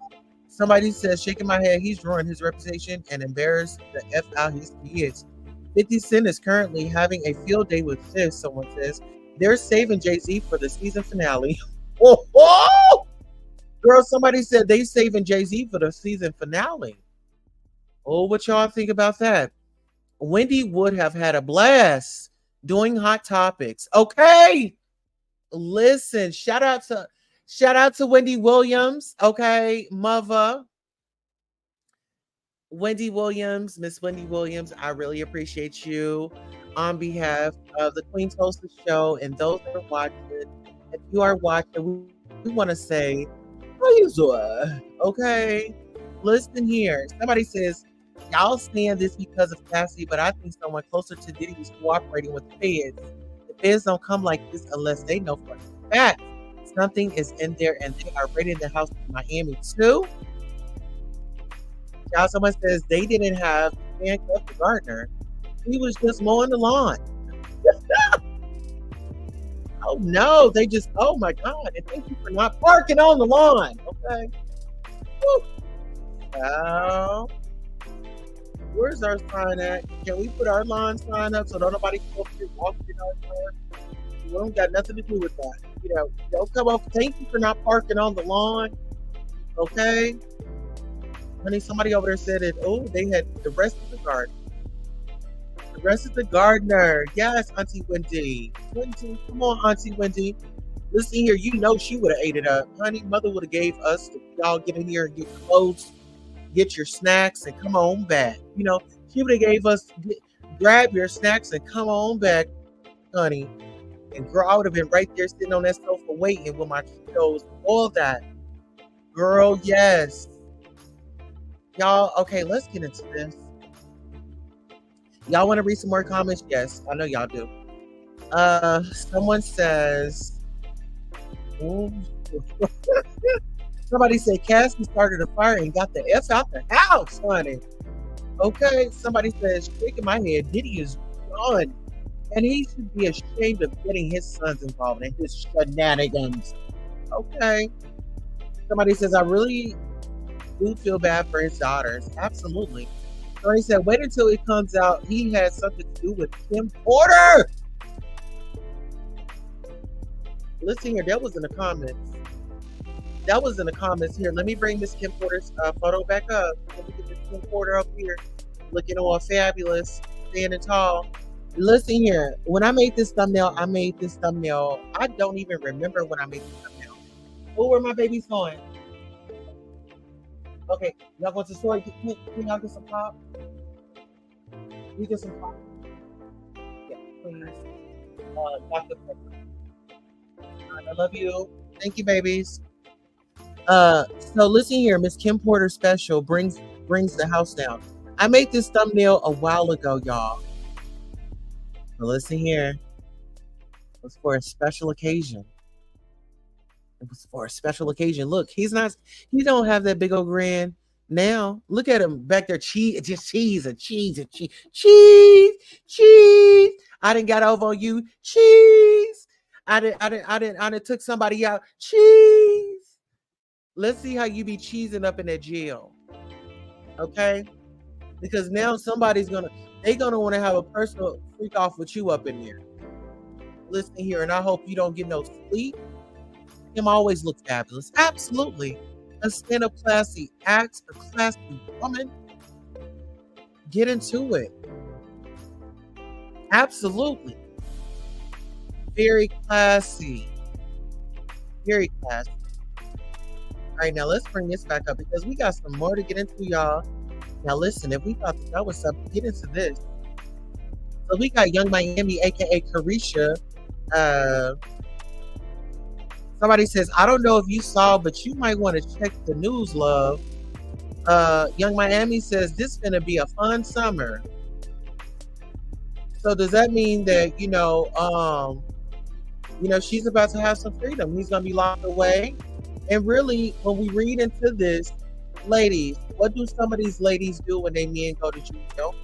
Somebody says, shaking my head, he's ruined his reputation and embarrassed the F out his kids. 50 Cent is currently having a field day with this, someone says. They're saving Jay-Z for the season finale. Oh! Girl, somebody said they saving Jay-Z for the season finale. Oh, what y'all think about that? Wendy would have had a blast doing Hot Topics. Okay. Listen, shout out to Wendy Williams. Okay, mother. Wendy Williams, Miss Wendy Williams, I really appreciate you on behalf of the Queen's Hostess Show and those that are watching. If you are watching, we want to say, how you doing? Okay, listen here. Somebody says, y'all stand this because of Cassie, but I think someone closer to Diddy is cooperating with the feds. The feds don't come like this unless they know for a fact Something is in there, and they are raiding the house in Miami too. Now someone says they didn't have handcuffed the gardener. He was just mowing the lawn. Oh no, they just, oh my God. And thank you for not parking on the lawn. Okay. Woo. Now, where's our sign at? Can we put our lawn sign up so that nobody can go through walking in our car? We don't got nothing to do with that. You know, don't come up. Thank you for not parking on the lawn. Okay. Honey, somebody over there said it. Oh, they had the rest of the garden. The rest of the gardener. Yes, Auntie Wendy. Wendy, come on, Auntie Wendy. Listen here, you know she would have ate it up. Honey, mother would have gave us, y'all get in here and get clothes, get your snacks, and come on back. You know, she would have gave us, grab your snacks and come on back, honey. And girl, I would have been right there sitting on that sofa waiting with my Cheetos, all that. Girl, yes. Y'all, okay, let's get into this. Y'all want to read some more comments? Yes, I know y'all do. Someone says, somebody said Cassie started a fire and got the F out the house, honey. Okay, somebody says, shaking my head, Diddy is done. And he should be ashamed of getting his sons involved in his shenanigans. Okay. Somebody says, I really do feel bad for his daughters. Absolutely. So he said, wait until it comes out he had something to do with Kim Porter. Listen here, that was in the comments. That was in the comments here. Let me bring Miss Kim Porter's photo back up. Let me get Miss Kim Porter up here, looking all fabulous, standing tall. Listen here, when I made this thumbnail, I don't even remember when I made this thumbnail. Oh, where my baby's going? Okay, y'all go to the store. Can y'all get some pop? Can you get some pop? Yeah, please. Dr. Pepper. I love you. Thank you, babies. So listen here, Miss Kim Porter special brings the house down. I made this thumbnail a while ago, y'all. But listen here. It was for a special occasion. It was for a special occasion. Look, he don't have that big old grin now. Look at him back there, cheese. I didn't got over on you, cheese. I didn't took somebody out, cheese. Let's see how you be cheesing up in that jail, okay? Because now somebody's gonna want to have a personal freak off with you up in there. Listen here, and I hope you don't get no sleep. Him always looks fabulous. Absolutely. A stand-up classy act, a classy woman. Get into it. Absolutely. Very classy. Very classy. All right, now let's bring this back up because we got some more to get into, y'all. Now listen, if we thought that was something, get into this. So we got Young Miami, aka Carisha. Somebody says, I don't know if you saw, but you might want to check the news, love. Young Miami says, this is going to be a fun summer. So does that mean that, she's about to have some freedom? He's going to be locked away. And really, when we read into this, ladies, what do some of these ladies do when they men go to jail?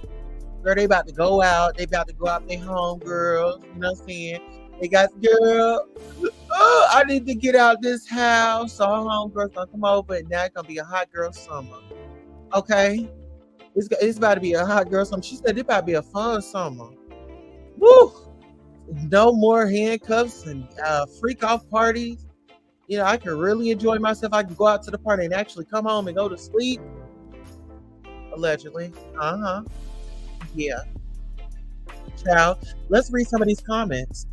Girl, they about to go out. They about to go out their home, girls. You know what I'm saying? They got, girl, I need to get out this house. So our homegirls gonna come over, and now it's gonna be a hot girl summer. Okay, it's about to be a hot girl summer. She said it about to be a fun summer. Woo! No more handcuffs and freak off parties. I can really enjoy myself. I can go out to the party and actually come home and go to sleep. Allegedly. Yeah. Child, let's read some of these comments.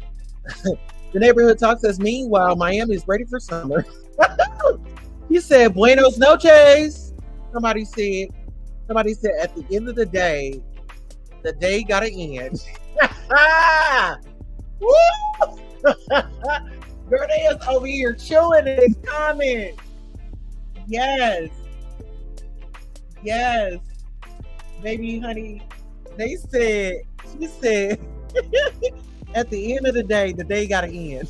The neighborhood talk says, meanwhile, Miami is ready for summer. He said, buenos noches. Somebody said, at the end of the day gotta end. Woo! Girl, they is over here chewing in his comments. Yes. Baby, honey, she said, at the end of the day gotta end.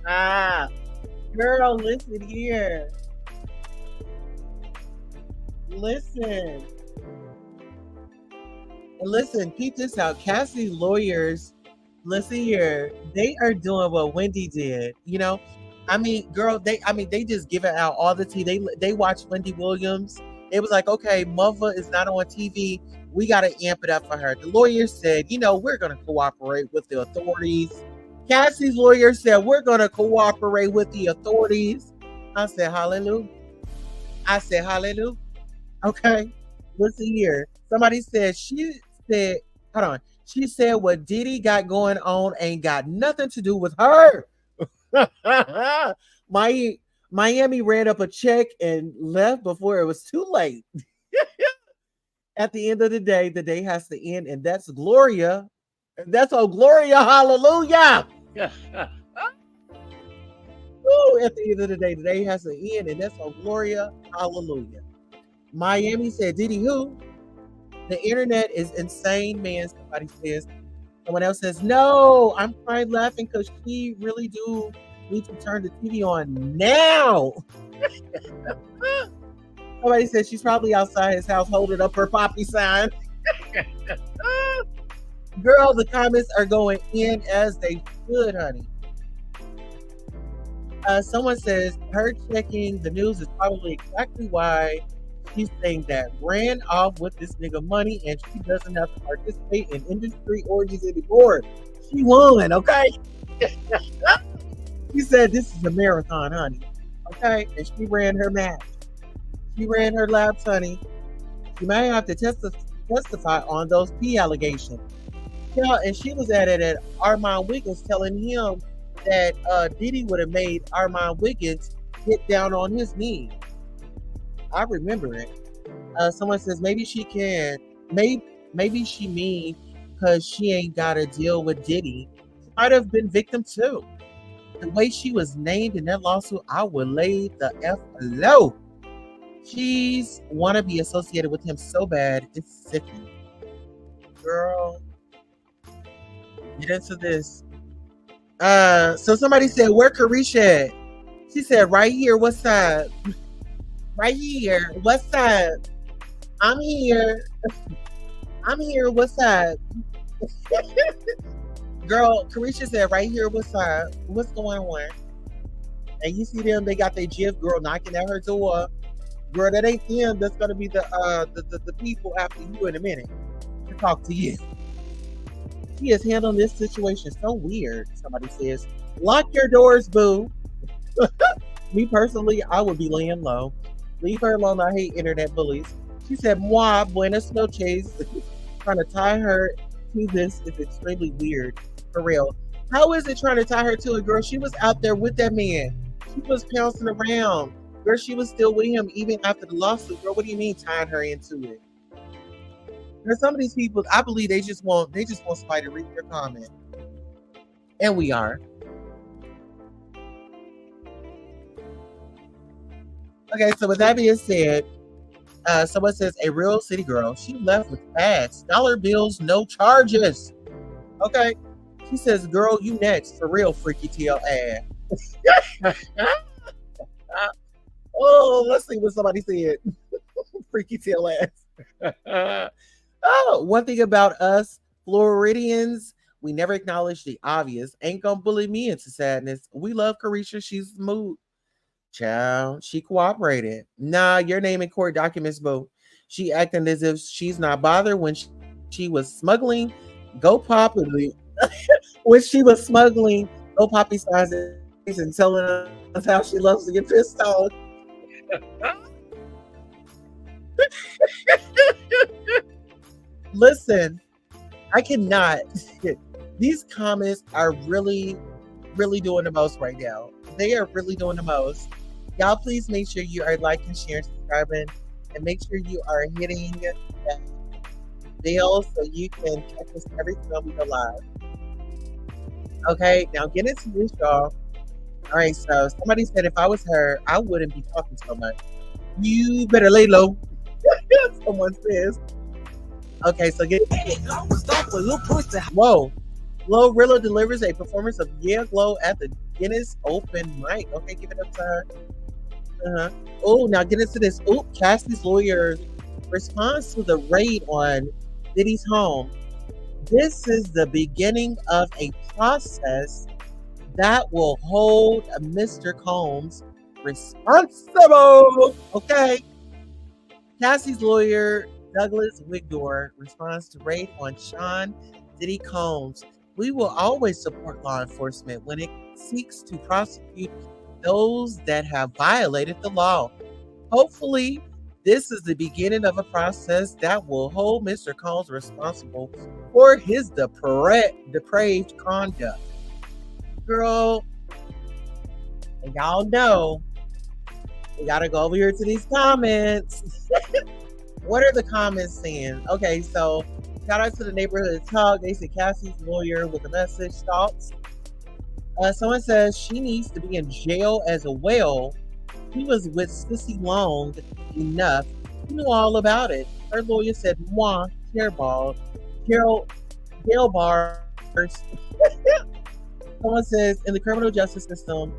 Girl, listen here. Listen. And listen, keep this out. Cassie's lawyers, listen here, they are doing what Wendy did. You know, I mean, girl, they just give it out all the tea. They watch Wendy Williams. It was like, okay, mother is not on TV. We got to amp it up for her. The lawyer said, you know, we're going to cooperate with the authorities. Cassie's lawyer said, we're going to cooperate with the authorities. I said, hallelujah. Okay. Listen here. Somebody said, she said what Diddy got going on ain't got nothing to do with her. Miami ran up a check and left before it was too late. At the end of the day has to end, and that's Gloria. And that's Gloria, hallelujah. Ooh, at the end of the day has to end, and that's Gloria, hallelujah. Miami said, Diddy who? The internet is insane, man, somebody says. Someone else says, no, I'm crying laughing because she really do need to turn the TV on now. Somebody said she's probably outside his house holding up her poppy sign. Girl, the comments are going in as they should, honey. Someone says her checking the news is probably exactly why she's saying that. Ran off with this nigga money and she doesn't have to participate in industry orgies anymore. She won, okay? She said this is a marathon, honey. Okay? And she ran her match. She ran her laps, honey. She might have to testify on those P allegations. Yeah, and she was at it at Armand Wiggins telling him that Diddy would have made Armand Wiggins get down on his knee. I remember it. Someone says maybe she can. Maybe she mean because she ain't got to deal with Diddy. She might have been victim too. The way she was named in that lawsuit, I would lay the F low. She's want to be associated with him so bad, it's sickening. Girl, get into this. So somebody said, where Carisha at? She said, right here, what's up? Right here, what's up? I'm here. I'm here, what's up? Girl, Carisha said, right here, what's up? What's going on? And you see them, they got their GIF girl knocking at her door. Girl, that ain't them. That's gonna be the people after you in a minute to talk to you. She is handling this situation so weird. Somebody says, lock your doors, boo. Me personally, I would be laying low. Leave her alone. I hate internet bullies. She said, moi, buenas noches. Trying to tie her to this is extremely weird. For real. How is it trying to tie her to it, girl? She was out there with that man. She was pouncing around. Girl, she was still with him even after the lawsuit. Girl, what do you mean tying her into it? There's some of these people, I believe they just want somebody to read their comment. And we are. Okay, so with that being said, someone says a real city girl. She left with cash, dollar bills, no charges. Okay. She says, girl, you next. For real, freaky tail ass. Oh, let's see what somebody said. Freaky tail ass. Oh, one thing about us Floridians, we never acknowledge the obvious. Ain't gonna bully me into sadness. We love Carisha. She's smooth. Child, she cooperated. Nah, your name in court documents, boo. She acting as if she's not bothered when she was smuggling. Go Poppy. When she was smuggling, go Poppy signs and telling us how she loves to get pissed off. Listen, I cannot. These comments are really, really doing the most right now. They are really doing the most. Y'all, please make sure you are liking, sharing, subscribing, and make sure you are hitting that bell so you can catch us every time we go live. Okay, now get into this, y'all. All right, so somebody said if I was her, I wouldn't be talking so much. You better lay low. Someone says. Okay, so get. Whoa. Glorilla delivers a performance of Yeah Glow at the Guinness Open Mic. Okay, give it up time. Oh, now get into this. Oh, Cassie's lawyer responds to the raid on Diddy's home. This is the beginning of a process that will hold Mr. Combs responsible. Okay. Cassie's lawyer, Douglas Wigdor, responds to raid on Sean Diddy Combs. We will always support law enforcement when it seeks to prosecute those that have violated the law. Hopefully, this is the beginning of a process that will hold Mr. Combs responsible for his depraved conduct. Girl, and y'all know, we gotta go over here to these comments. What are the comments saying? Okay, so shout out to the neighborhood talk. They said Cassie's lawyer with a message. Thoughts? Someone says she needs to be in jail as a whale. He was with Sissy long enough. He knew all about it. Her lawyer said, "Moi, hairball, jail bars." Someone says, in the criminal justice system,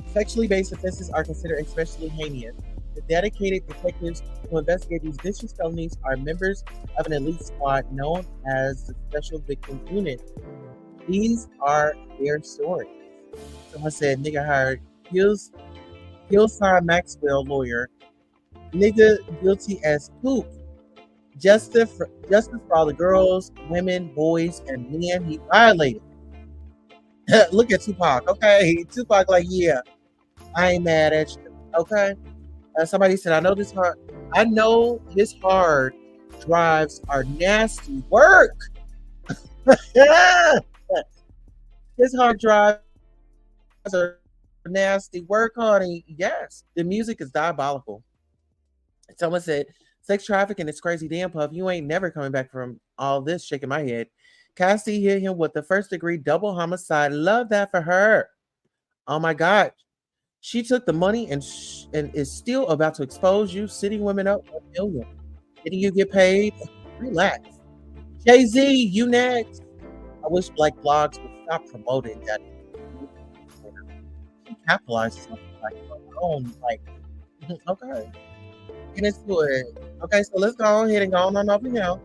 sexually based offenses are considered especially heinous. The dedicated detectives who investigate these vicious felonies are members of an elite squad known as the Special Victims Unit. These are their stories. Someone said, nigga hired Hillside Maxwell lawyer. Nigga guilty as poop. Justice for all the girls, women, boys, and men he violated. Look at Tupac. Okay, Tupac like, yeah, I ain't mad at you. Okay. Somebody said, I know his hard drives are nasty work. His hard drives are nasty work, honey. Yes, the music is diabolical. Someone said, sex trafficking is crazy. Damn, Puff, you ain't never coming back from all this. Shaking my head. Cassie hit him with the first-degree double homicide. Love that for her. Oh my God. She took the money and is still about to expose you, sitting women up $1 million. Didn't you get paid? Relax. Jay-Z, you next. I wish Black blogs would stop promoting that. She capitalizes something like her own. Like, okay. Get into it. Okay, so let's go ahead and go on over here.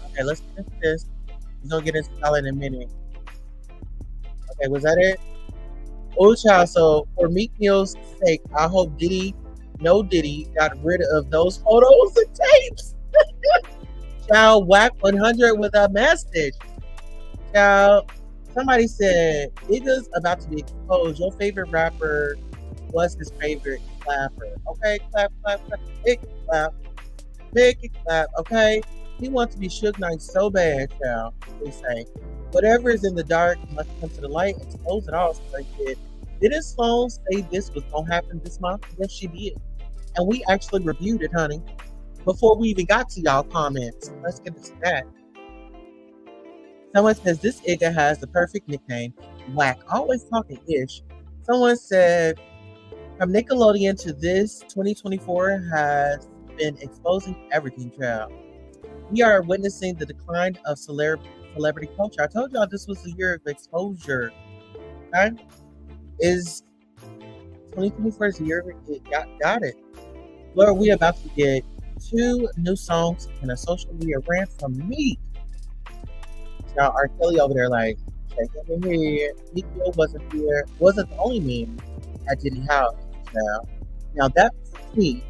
Okay, let's get into this. We're going to get into color in a minute. Okay, was that it? Oh, child. So, for Meek Mill's sake, I hope Diddy got rid of those photos and tapes. Child, whack 100 with a message. Child, somebody said, niggas about to be exposed. Your favorite rapper was his favorite clapper. Okay, clap, clap, clap. Big clap. Big clap, okay? He wants to be Suge Knight so bad, child. They say, whatever is in the dark must come to the light. Expose it all. So they did. Did his phone say this was going to happen this month? Yes, she did. And we actually reviewed it, honey, before we even got to y'all comments. Let's get into that. Someone says, this nigga has the perfect nickname, Whack. Always talking ish. Someone said, from Nickelodeon to this, 2024 has been exposing everything, child. We are witnessing the decline of celebrity culture. I told y'all this was the year of exposure. Okay? Is 2024 is the year it got it. Lord, we about to get 2 new songs and a social media rant from me. Now, R. Kelly over there like, check in here. Meek Mill wasn't the only man at Diddy house. Now that's me.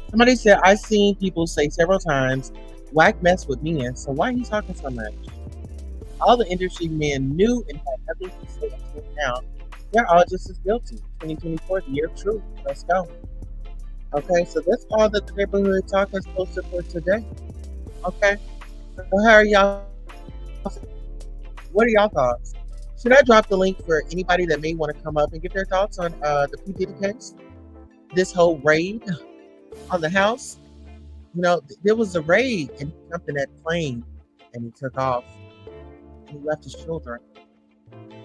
Somebody said, I've seen people say several times, Whack mess with men, so why are you talking so much? All the industry men knew and had nothing to say until now. They're all just as guilty. 2024, the year of truth. Let's go. Okay, so that's all that the neighborhood talk is posted for today. Okay, so how are y'all? What are y'all thoughts? Should I drop the link for anybody that may want to come up and give their thoughts on the PDIDDY case? This whole raid on the house? You know, there was a raid and he jumped in that plane and he took off and he left his children.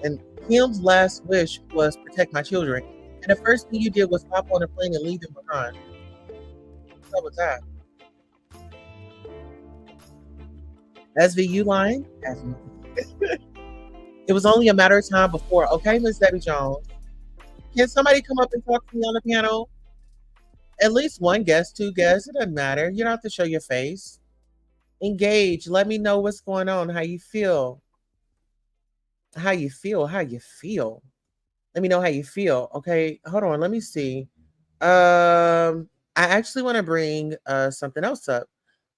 And Kim's last wish was protect my children. And the first thing you did was hop on a plane and leave them behind. What's up with that? SV, you lying? It was only a matter of time before. Okay, Miss Debbie Jones. Can somebody come up and talk to me on the panel? At least one guest, two guests. It doesn't matter. You don't have to show your face. Engage. Let me know what's going on. How you feel. How you feel. How you feel. Let me know how you feel. Okay, hold on. Let me see. I actually want to bring something else up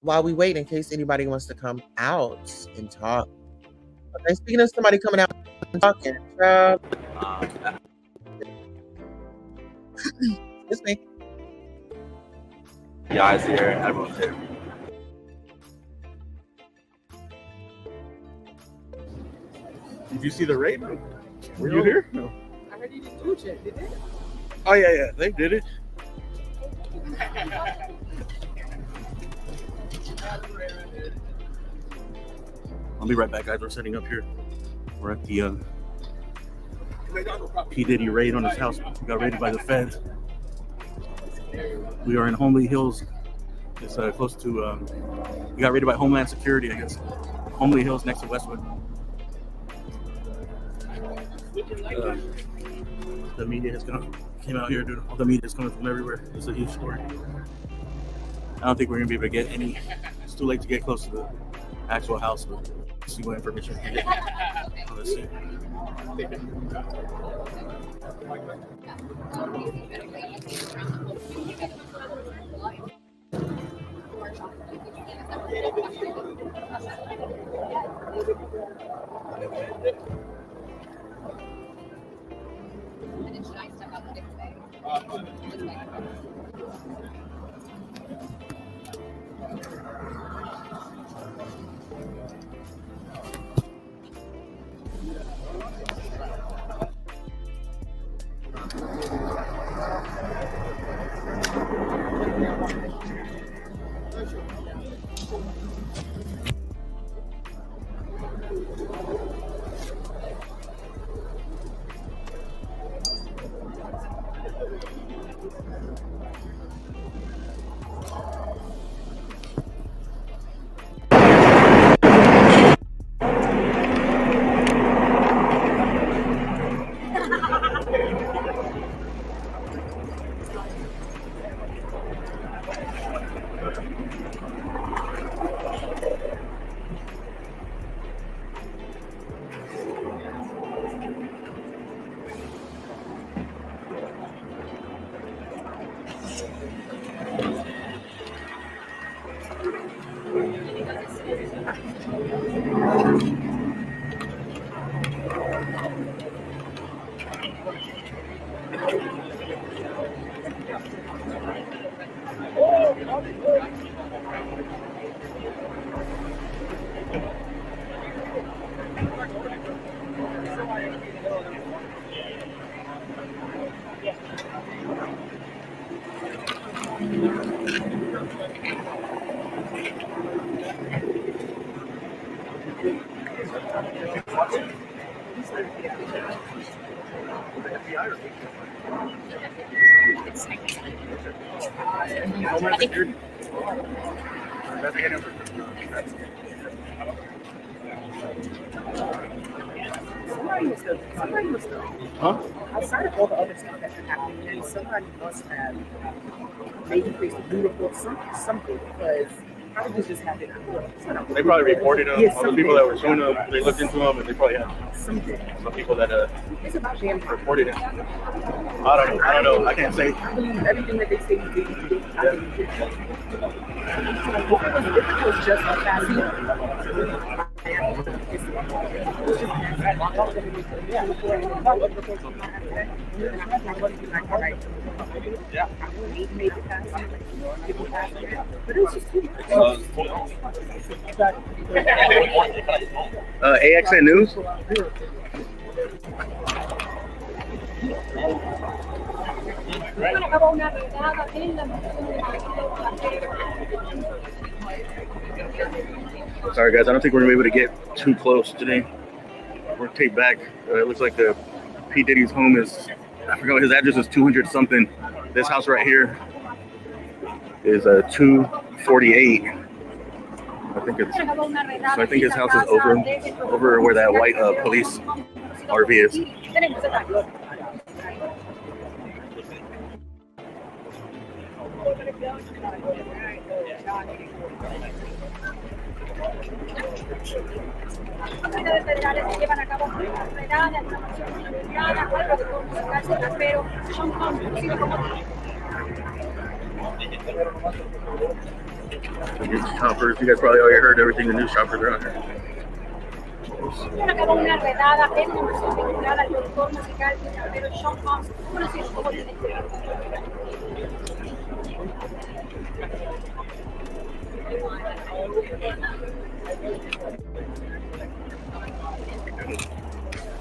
while we wait in case anybody wants to come out and talk. Okay, speaking of somebody coming out and talking, it's me. The eyes here, everyone's here. Did you see the raid? Were you here? No. I heard you didn't do it, did they? Oh yeah, they did it. I'll be right back, guys. We're setting up here. We're at the P. Diddy raid on his house. We got raided by the feds. We are in Holmby Hills. It's close to. We got raided by Homeland Security, I guess. Holmby Hills next to Westwood. The media has came out here, dude. All the media is coming from everywhere. It's a huge story. I don't think we're gonna be able to get any. It's too late to get close to the actual house, but let's see what information we can get. Let's see. Huh? Outside of all the other stuff that's happening, somebody must have maybe placed a beautiful something because how did this just happen? They probably reported them. All the people that were suing them, they looked into them, and they probably had something. Some people that It's about damn reported it. I don't know. I can't say. I believe everything that they say you did. I believe it. It was just a fast Yeah. But it was just too AXN News. Sorry guys, I don't think we're gonna be able to get too close today. We're taped back. It looks like the P. Diddy's home is, I forgot what his address is, 200 something. This house right here is 248. I think his house is over where that white police RV is. Choppers. You guys probably already heard everything the news choppers are out here. Acabó una redada en una mansión vinculada al productor musical y rapero Sean Combs, conocido como DIDDY.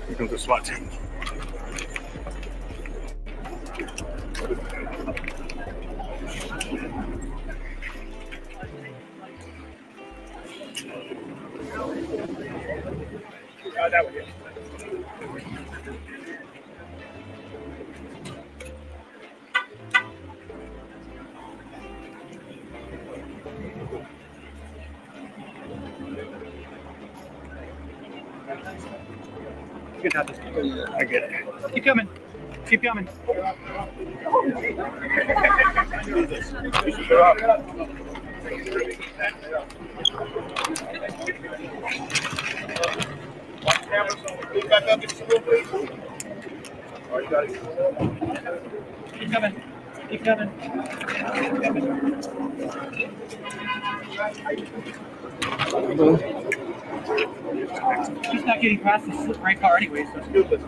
Here comes the SWAT team. You can have this. I get it. Keep coming. Keep coming. Keep coming. Keep coming. He's not getting past the right car anyway, so stupid.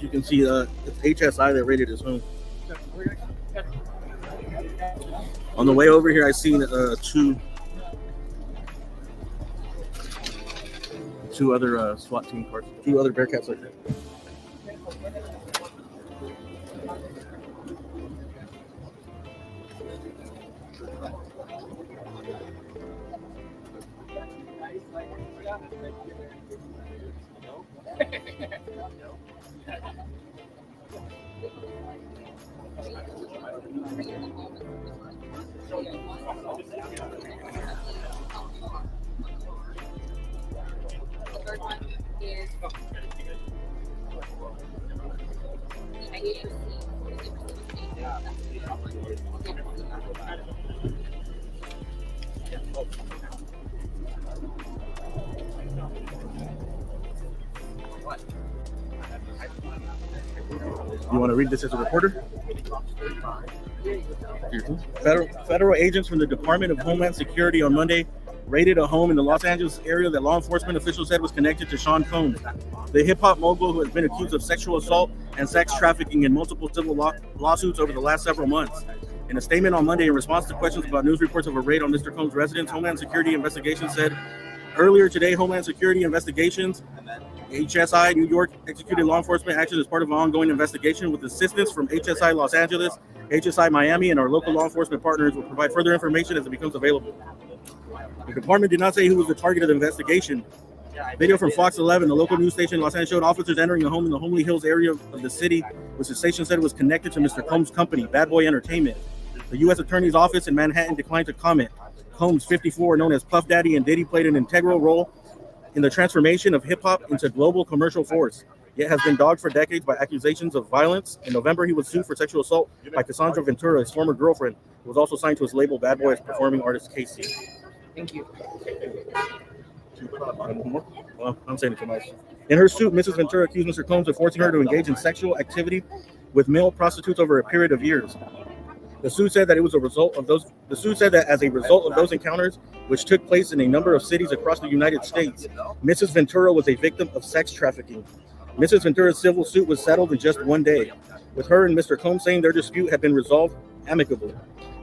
You can see it's HSI that raided his home. On the way over here, I seen two other SWAT team cars, two other Bearcats like that. You want to read this as a reporter? Federal agents from the Department of Homeland Security on Monday raided a home in the Los Angeles area that law enforcement officials said was connected to Sean Combs, the hip-hop mogul who has been accused of sexual assault and sex trafficking in multiple civil lawsuits over the last several months. In a statement on Monday in response to questions about news reports of a raid on Mr. Combs' residence, Homeland Security Investigations said, earlier today, Homeland Security Investigations, HSI New York, executed law enforcement action as part of an ongoing investigation with assistance from HSI Los Angeles, HSI Miami, and our local law enforcement partners will provide further information as it becomes available. The department did not say who was the target of the investigation. Video from Fox 11, the local news station in Los Angeles, showed officers entering a home in the Holmby Hills area of the city, which the station said was connected to Mr. Combs' company, Bad Boy Entertainment. The U.S. Attorney's Office in Manhattan declined to comment. Combs, 54, known as Puff Daddy and Diddy, played an integral role in the transformation of hip-hop into global commercial force, yet has been dogged for decades by accusations of violence. In November, he was sued for sexual assault by Cassandra Ventura, his former girlfriend, who was also signed to his label Bad Boy as performing artist KC. Thank you. Well, I'm saying it too much. In her suit, Mrs. Ventura accused Mr. Combs of forcing her to engage in sexual activity with male prostitutes over a period of years. The suit said that it was a result of those. The suit said that as a result of those encounters, which took place in a number of cities across the United States, Mrs. Ventura was a victim of sex trafficking. Mrs. Ventura's civil suit was settled in just one day, with her and Mr. Combs saying their dispute had been resolved amicably.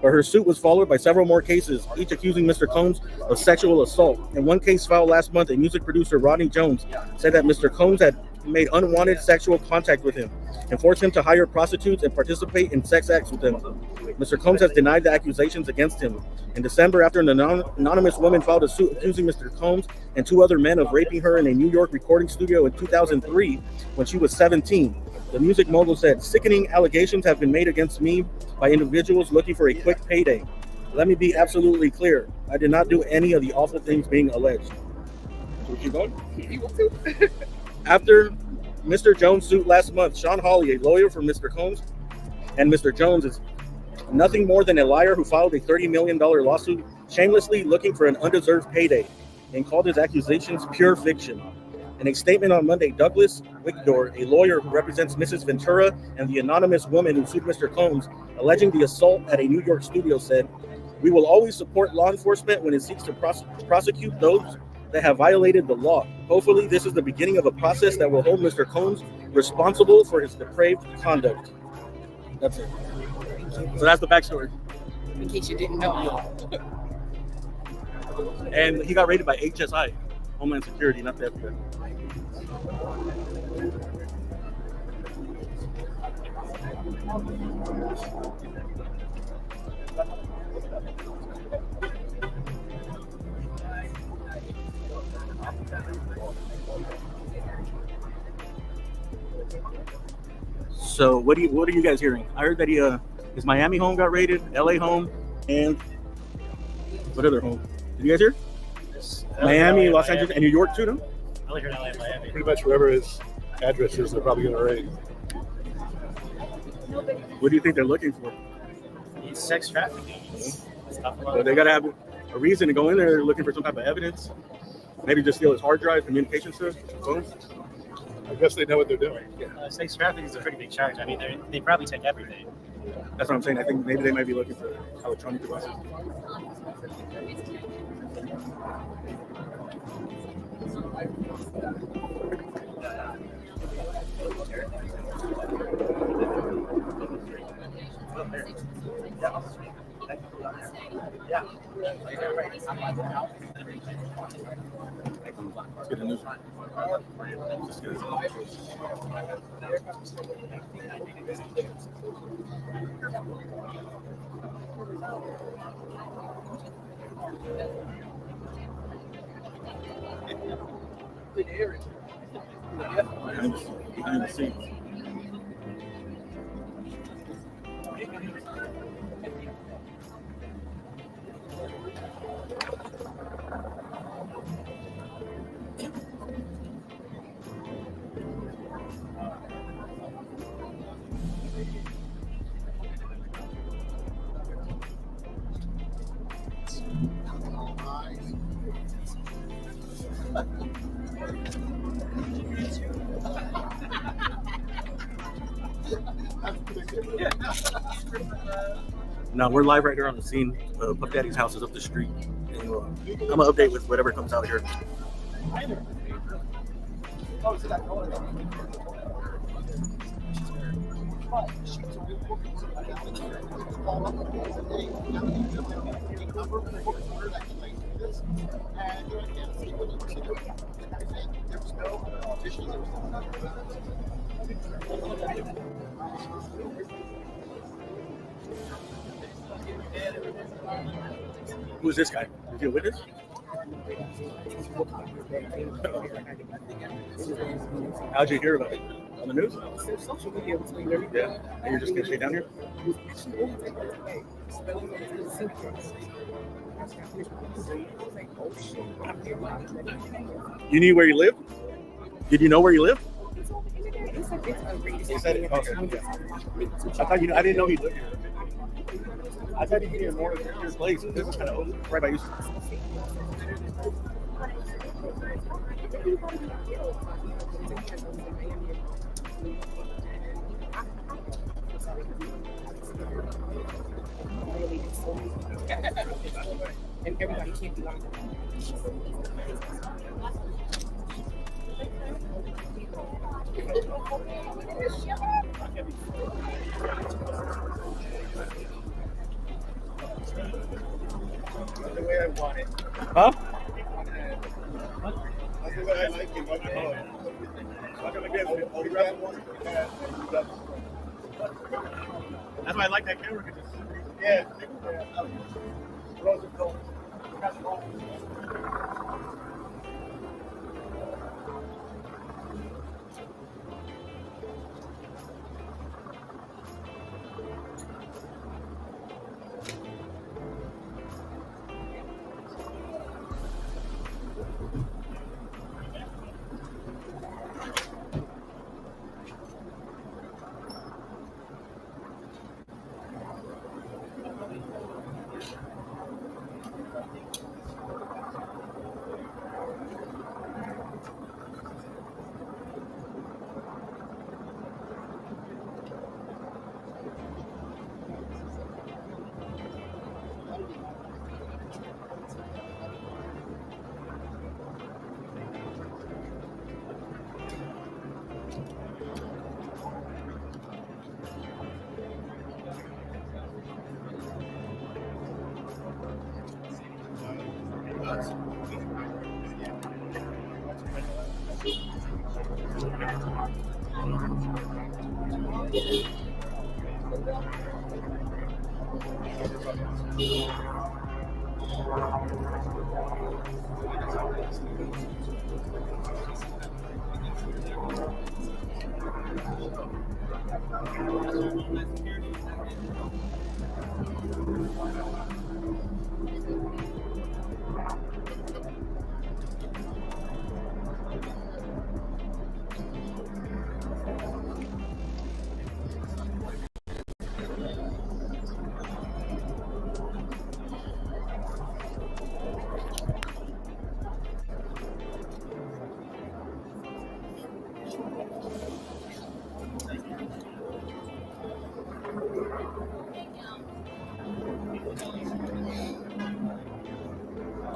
But her suit was followed by several more cases, each accusing Mr. Combs of sexual assault. In one case filed last month, a music producer, Rodney Jones, said that Mr. Combs had made unwanted sexual contact with him and forced him to hire prostitutes and participate in sex acts with them. Mr. Combs has denied the accusations against him. In December, after an anonymous woman filed a suit accusing Mr. Combs and 2 other men of raping her in a New York recording studio in 2003 when she was 17, the music mogul said, "Sickening allegations have been made against me by individuals looking for a quick payday. Let me be absolutely clear. I did not do any of the awful things being alleged." So we keep going? After Mr. Jones' suit last month, Sean Hawley, a lawyer for Mr. Combs and Mr. Jones, is nothing more than a liar who filed a $30 million lawsuit shamelessly looking for an undeserved payday and called his accusations pure fiction. In a statement on Monday, Douglas Wigdor, a lawyer who represents Mrs. Ventura and the anonymous woman who sued Mr. Combs, alleging the assault at a New York studio, said, "We will always support law enforcement when it seeks to prosecute those that have violated the law. Hopefully, this is the beginning of a process that will hold Mr. Combs responsible for his depraved conduct." That's it. So that's the backstory. In case you didn't know. And he got raided by HSI, Homeland Security, not the FBI. So what are you guys hearing? I heard that his Miami home got raided, LA home, and what other home? Did you guys hear? Miami, Los Angeles, and New York too, no? I only heard LA and Miami. Pretty much wherever his address is, they're probably going to raid. What do you think they're looking for? It's sex trafficking. So they got to have a reason to go in there. They're looking for some type of evidence. Maybe just steal his hard drive, communication stuff, phones. I guess they know what they're doing. Sex trafficking is a pretty big charge. I mean, they probably take everything. That's what I'm saying. I think maybe they might be looking for electronic devices. Let's get the news. Let's get it. Behind the scenes. Now we're live right here on the scene. Puff Daddy's house is up the street. And, I'm gonna update with whatever comes out here. Who is this guy? Is he a witness? How'd you hear about it? On the news? Social media was like very good. Yeah. And you're just gonna stay down here? You knew where you lived? Did you know where you lived? He said it. Okay. I thought I didn't know he lived here. I thought he'd be in more of your place. This is kind of old, right by you. And everybody can't be like The way I want it. Huh? That's the way I like it. I'm gonna get it. I'll grab one. That's why I like that camera. Yeah. Pros and cons.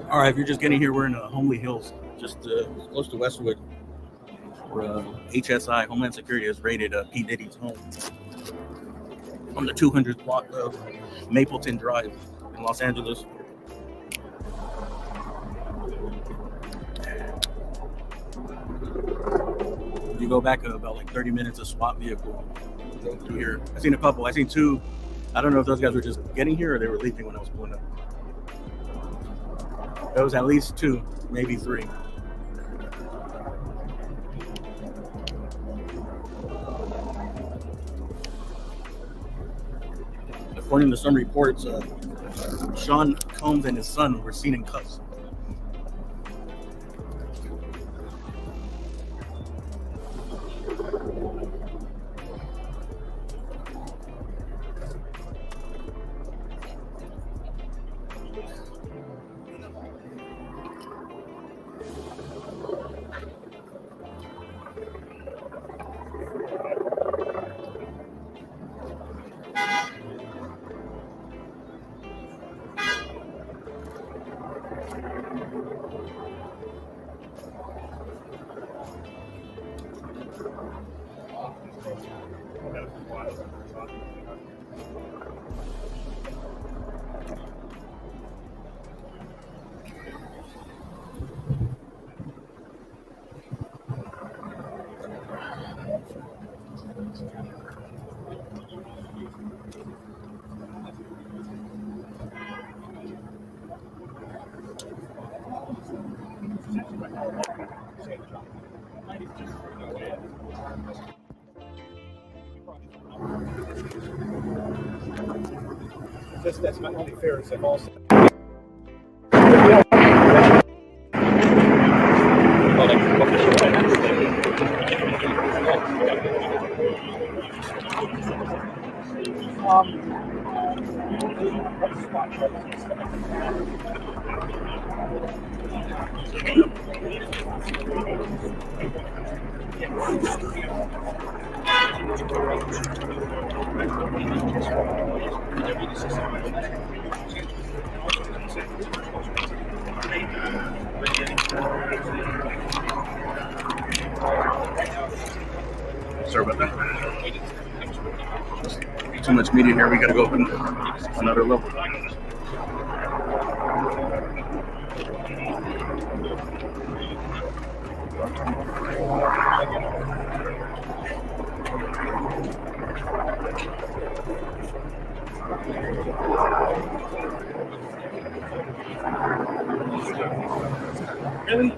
All right, if you're just getting here, we're in Holmby Hills, just close to Westwood, where HSI Homeland Security has raided P. Diddy's home on the 200th block of Mapleton Drive in Los Angeles. You go back about like 30 minutes, a SWAT vehicle go through here. I've seen a couple. I've seen two. I don't know if those guys were just getting here or they were leaving when I was pulling up. There was at least two, maybe three. According to some reports, Sean Combs and his son were seen in cuffs. Just that's my only fear is if also. Sorry about that. Too much media here. We gotta go open another level. Really?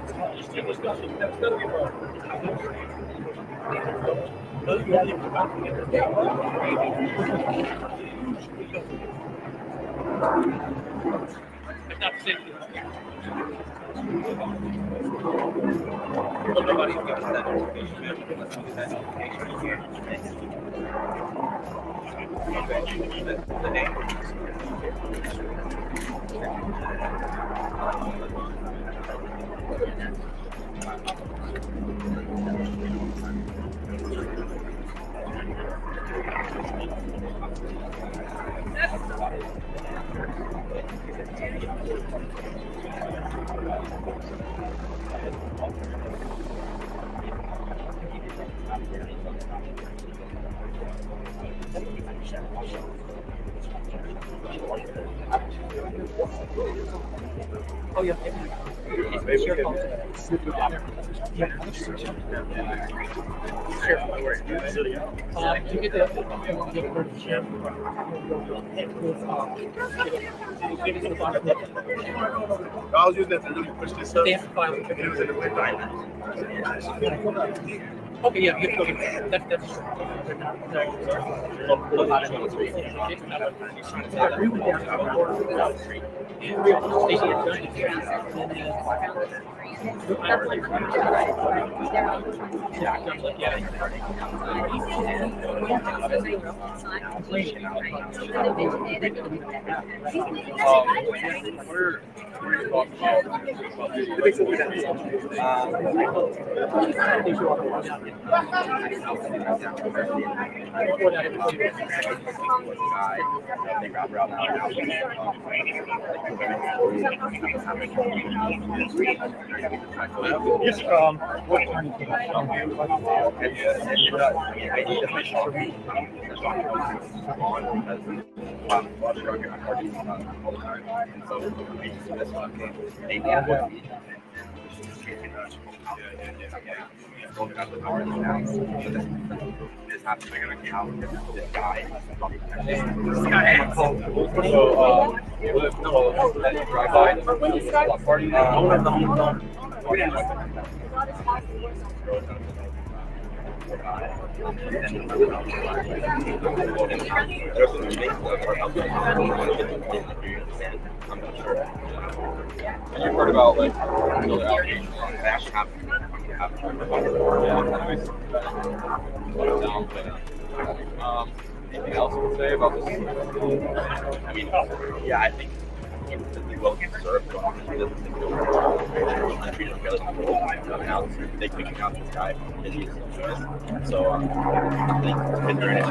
Oh, yeah. Maybe we can. You get I was using that to really push this up. It was in the window. Okay, yeah, you have to go get that. That's What time you came And you've heard about like that happening. Anything else you can say about this? I mean, yeah, I think instantly well deserved. They kicking out this guy. So I think it's very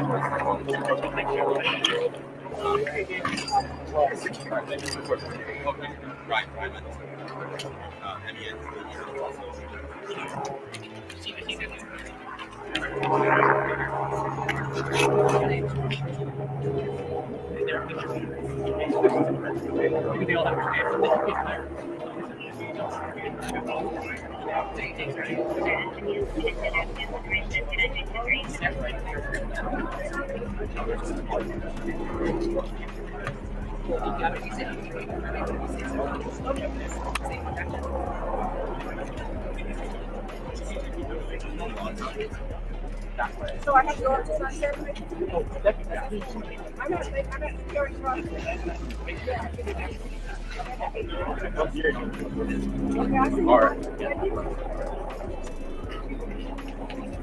So I have to go up to Sunset. I'm not security process. All right.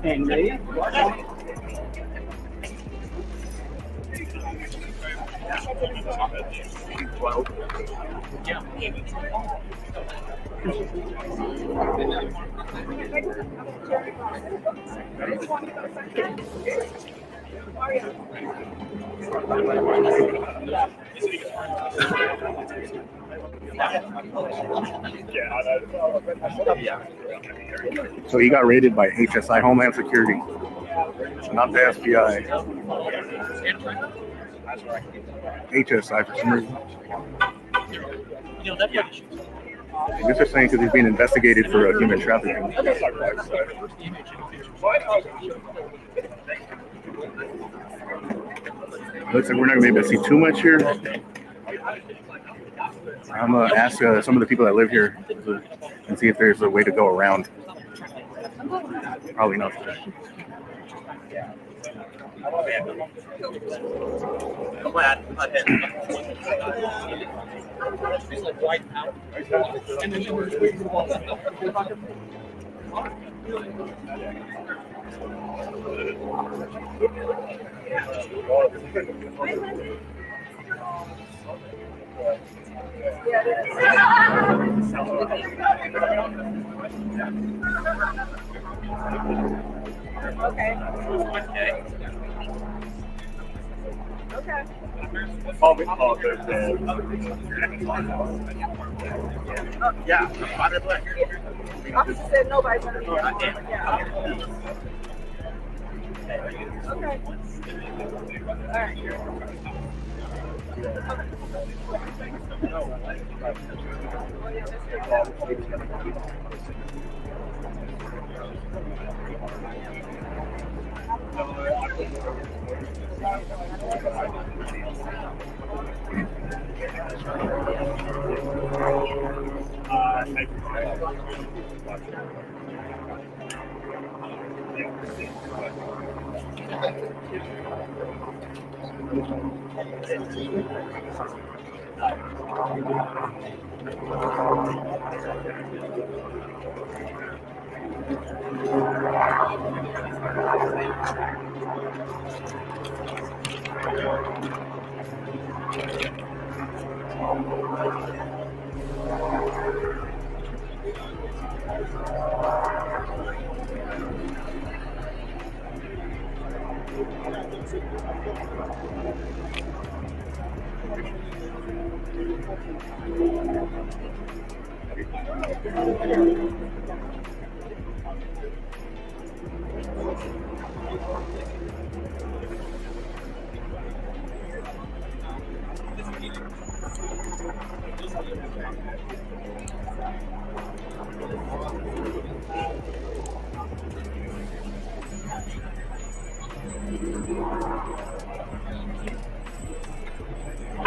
And ready? So he got raided by HSI Homeland Security, not the FBI. HSI for some reason. This is saying because he's being investigated for human trafficking. Looks like we're not going to be able to see too much here. I'm going to ask some of the people that live here and see if there's a way to go around. Probably not. Okay. Yeah. Officer said nobody's gonna be there. Yeah. Okay. All right.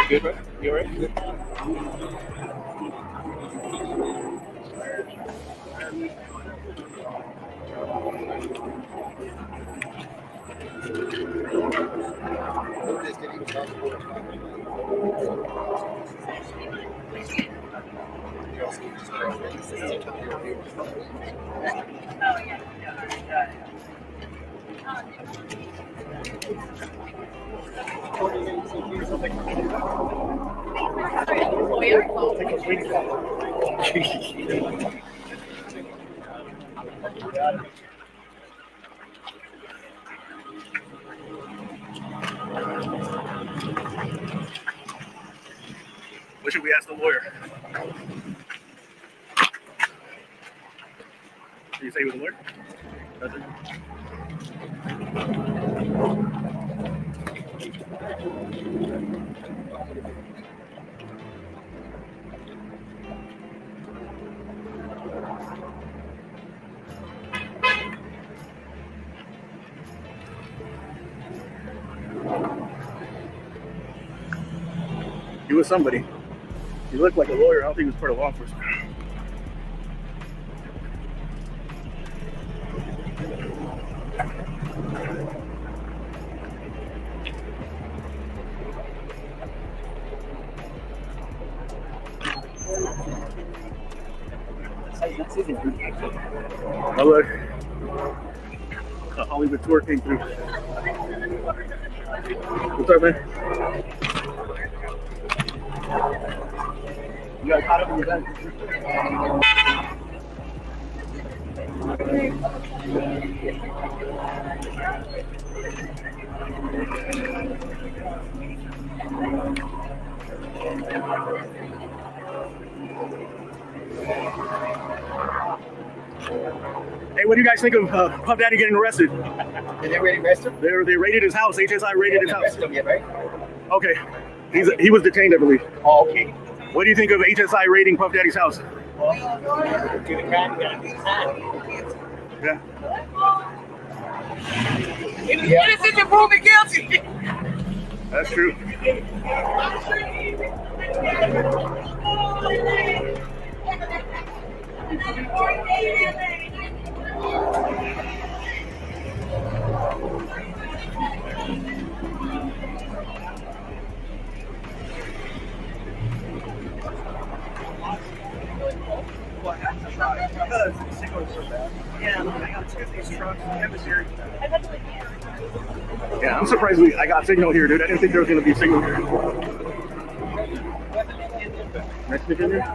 Good, bro? You all right? Good. What should we ask the lawyer? Did you say he was a lawyer? Nothing. He was somebody. He looked like a lawyer. I don't think he was part of law enforcement. Oh look, a Hollywood tour came through. What's up, man? You got caught up in your bag? Hey, what do you guys think of Puff Daddy getting arrested? Did they already arrest him? They raided his house. HSI raided his house. Arrested him yet, right? Okay, he was detained, I believe. Oh, okay. What do you think of HSI raiding Puff Daddy's house? To the crime, Yeah. Innocent and proven guilty. That's true. Yeah, I'm surprised I got signal here, dude. I didn't think there was gonna be signal here. Mexican here?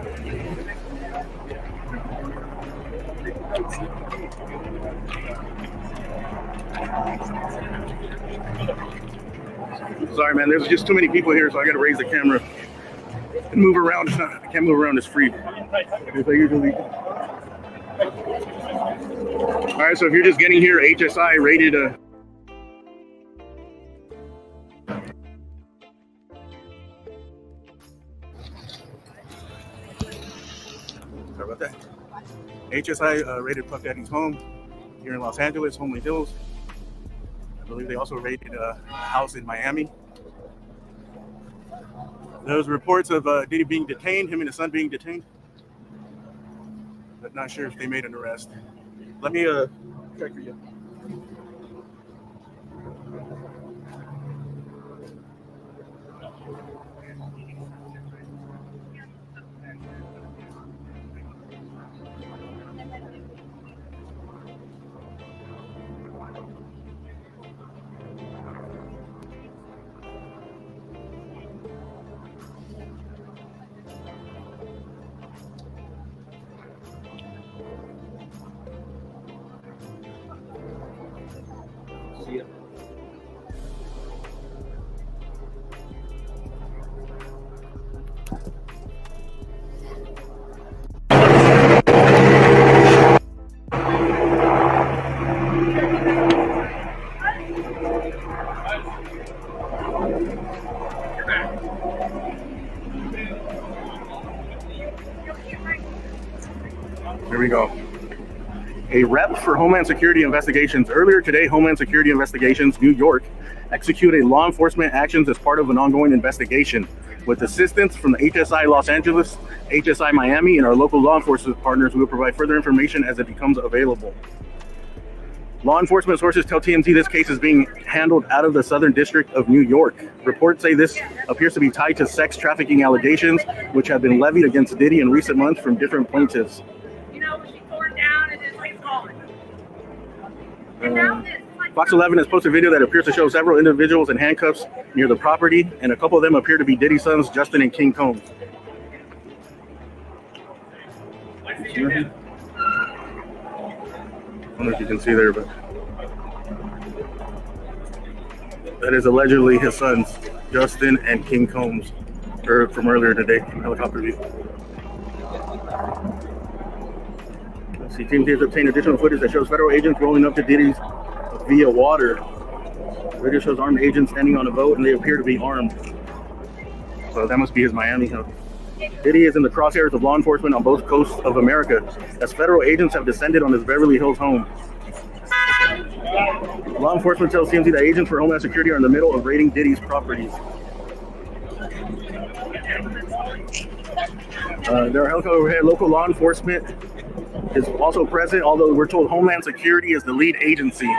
Sorry, man. There's just too many people here, so I got to raise the camera and move around. I can't move around. It's free. As I usually. All right. So if you're just getting here, HSI raided a. Sorry about that. HSI raided Puff Daddy's home here in Los Angeles, Holmby Hills. I believe they also raided a house in Miami. There was reports of Diddy being detained, him and his son being detained. But not sure if they made an arrest. Let me check for you. Here we go. A rep for Homeland Security Investigations. Earlier today, Homeland Security Investigations, New York, executed law enforcement actions as part of an ongoing investigation with assistance from the HSI Los Angeles, HSI Miami, and our local law enforcement partners. We will provide further information as it becomes available. Law enforcement sources tell TMZ this case is being handled out of the Southern District of New York. Reports say this appears to be tied to sex trafficking allegations, which have been levied against Diddy in recent months from different plaintiffs. Fox 11 has posted a video that appears to show several individuals in handcuffs near the property, and a couple of them appear to be Diddy's sons, Justin and King Combs. I don't know if you can see there, but that is allegedly his sons, Justin and King Combs, heard from earlier today from helicopter view. Let's see, TMZ has obtained additional footage that shows federal agents rolling up to Diddy's via water. The video shows armed agents standing on a boat, and they appear to be armed. So that must be his Miami house. Diddy is in the crosshairs of law enforcement on both coasts of America, as federal agents have descended on his Beverly Hills home. Law enforcement tells TMZ that agents for Homeland Security are in the middle of raiding Diddy's properties. There are helicopters overhead. Local law enforcement is also present, although we're told Homeland Security is the lead agency.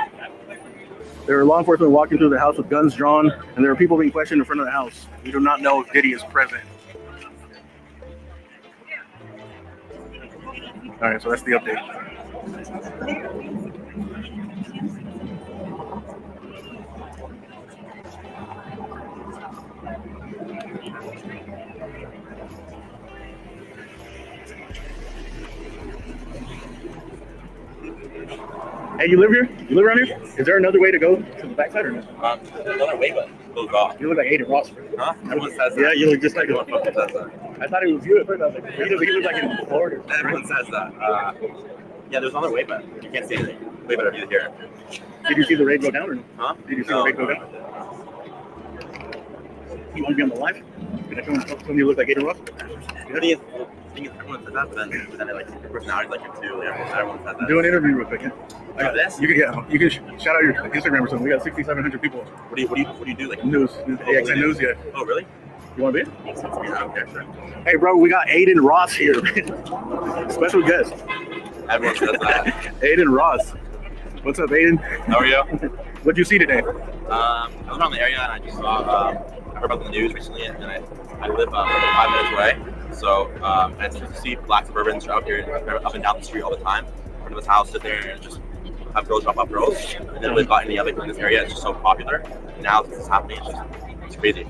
There are law enforcement walking through the house with guns drawn, and there are people being questioned in front of the house. We do not know if Diddy is present. All right, so that's the update. Hey, you live here? You live around here? Is there another way to go to the backside or no? There's another way, but goes off. You look like Aiden Ross. Huh? Everyone says that. Yeah, you look just like him. Everyone fucking says that. I thought it was you at first. I was like, he looks like in Florida. Everyone says that. Yeah, there's another way, but you can't see anything. Way better view here. Did you see the raid go down or no? Huh? Did you see the raid go down? You want to be on the live? Can I show you look like Aiden Ross? The thing is, everyone says that, but then like your personality's like him too. Everyone says that. Do an interview real quick. Yeah? I got this. You can shout out your Instagram or something. We got 6,700 people. What do you do? Like news, AXN News, yeah. Oh really? You want to be? Yeah, okay, sure. Hey, bro, we got Aiden Ross here. Special guest. Everyone says that. Aiden Ross. What's up, Aiden? How are you? What'd you see today? I was around the area and I just saw. I heard about the news recently, and I live 5 minutes away. So and to see black Suburbans out here, up and down the street all the time. Front of his house, sit there and just have girls drop off girls. And then we've got any other in this area. It's just so popular. And now this is happening. It's crazy.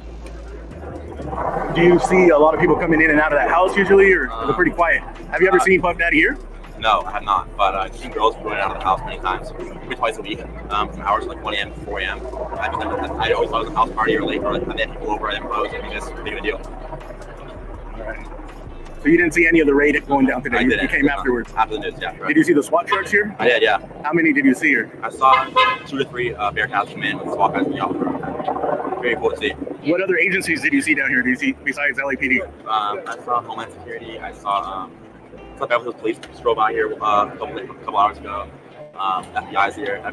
Do you see a lot of people coming in and out of that house usually, or is it pretty quiet? Have you ever seen Puff Daddy here? No, I have not. But I've seen girls going out of the house many times, maybe twice a week, from hours like 1 a.m. to 4 a.m. I always thought it was a house party or late, or like, they had people over and close, and just big of a deal. All right. So you didn't see any of the raid going down today? You came afterwards? After the news, yeah. Right. Did you see the SWAT trucks here? I did, yeah. How many did you see here? I saw 2 to 3 Bearcats come in with SWAT guys in the office. Very cool to see. What other agencies did you see down here? Did you see besides LAPD? I saw Homeland Security. I saw Beverly Hills Police just drove by here a couple hours ago. FBI's here.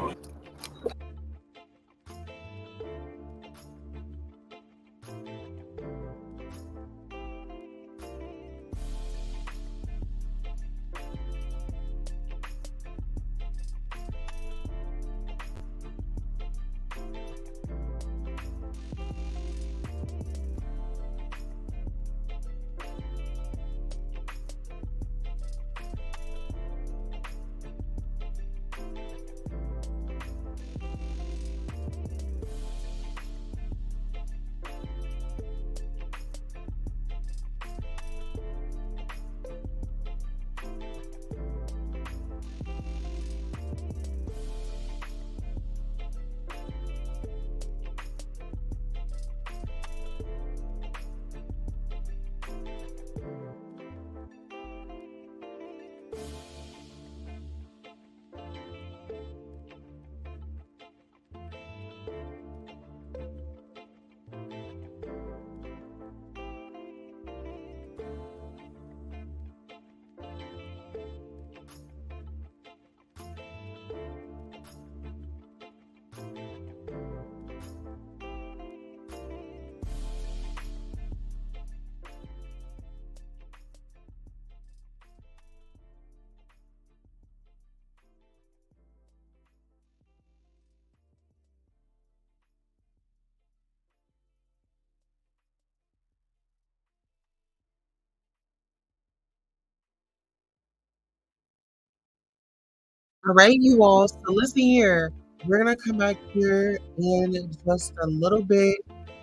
All right, you all. So listen here. We're gonna come back here in just a little bit.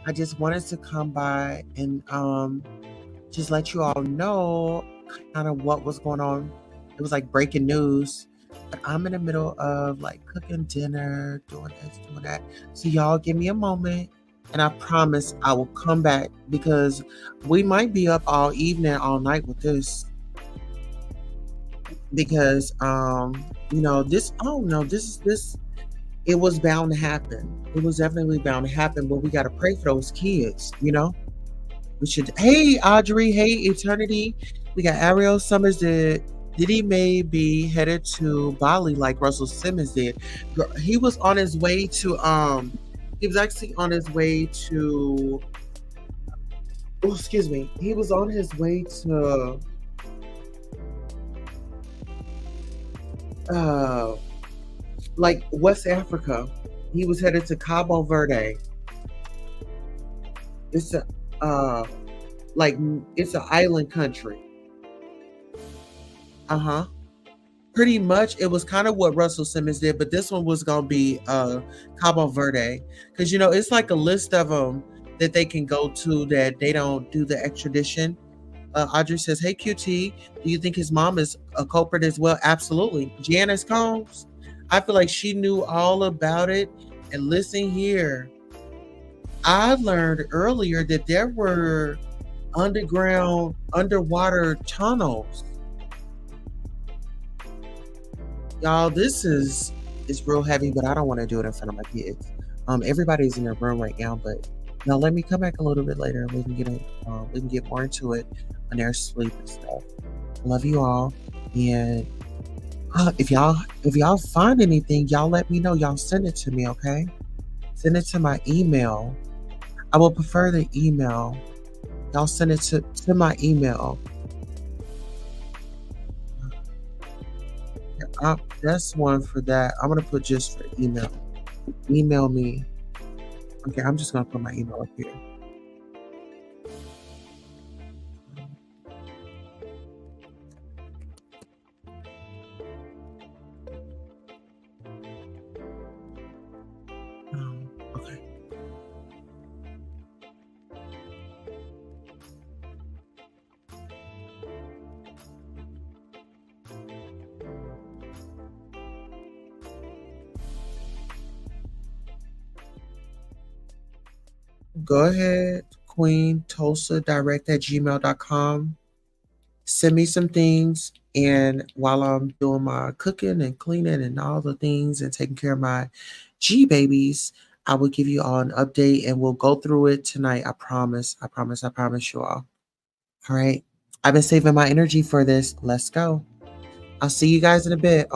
I just wanted to come by and just let you all know kind of what was going on. It was like breaking news. But I'm in the middle of like cooking dinner, doing this, doing that. So y'all give me a moment and I promise I will come back because we might be up all evening, all night with this. Because you know, this it was bound to happen. It was definitely bound to happen, but we gotta pray for those kids, you know. We should. Hey Audrey, hey Eternity. We got Ariel Summers did Diddy may be headed to Bali like Russell Simmons did. He was on his way to he was actually on his way to he was on his way to like West Africa. He was headed to Cabo Verde. It's a it's an island country. Pretty much it was kind of what Russell Simmons did, but this one was gonna be Cabo Verde, because you know it's like a list of them that they can go to that they don't do the extradition. Audrey says, hey QT, do you think his mom is a culprit as well? Absolutely. Janice Combs, I feel like she knew all about it. And listen here, I learned earlier that there were underwater tunnels. Y'all, this is real heavy, but I don't want to do it in front of my kids. Everybody's in their room right now, but now let me come back a little bit later and we can get more into it when they're asleep and stuff. Love you all, and if y'all find anything, y'all let me know. Y'all send it to me, okay? Send it to my email. I will prefer the email. Y'all send it to my email. That's one for that. I'm gonna put just for email. Email me. Okay, I'm just gonna put my email up here. Okay. Go ahead, Queen Tulsa Direct at gmail.com. Send me some things, and while I'm doing my cooking and cleaning and all the things and taking care of my G babies, I will give you all an update and we'll go through it tonight. I promise. I promise you all. All right. I've been saving my energy for this. Let's go. I'll see you guys in a bit.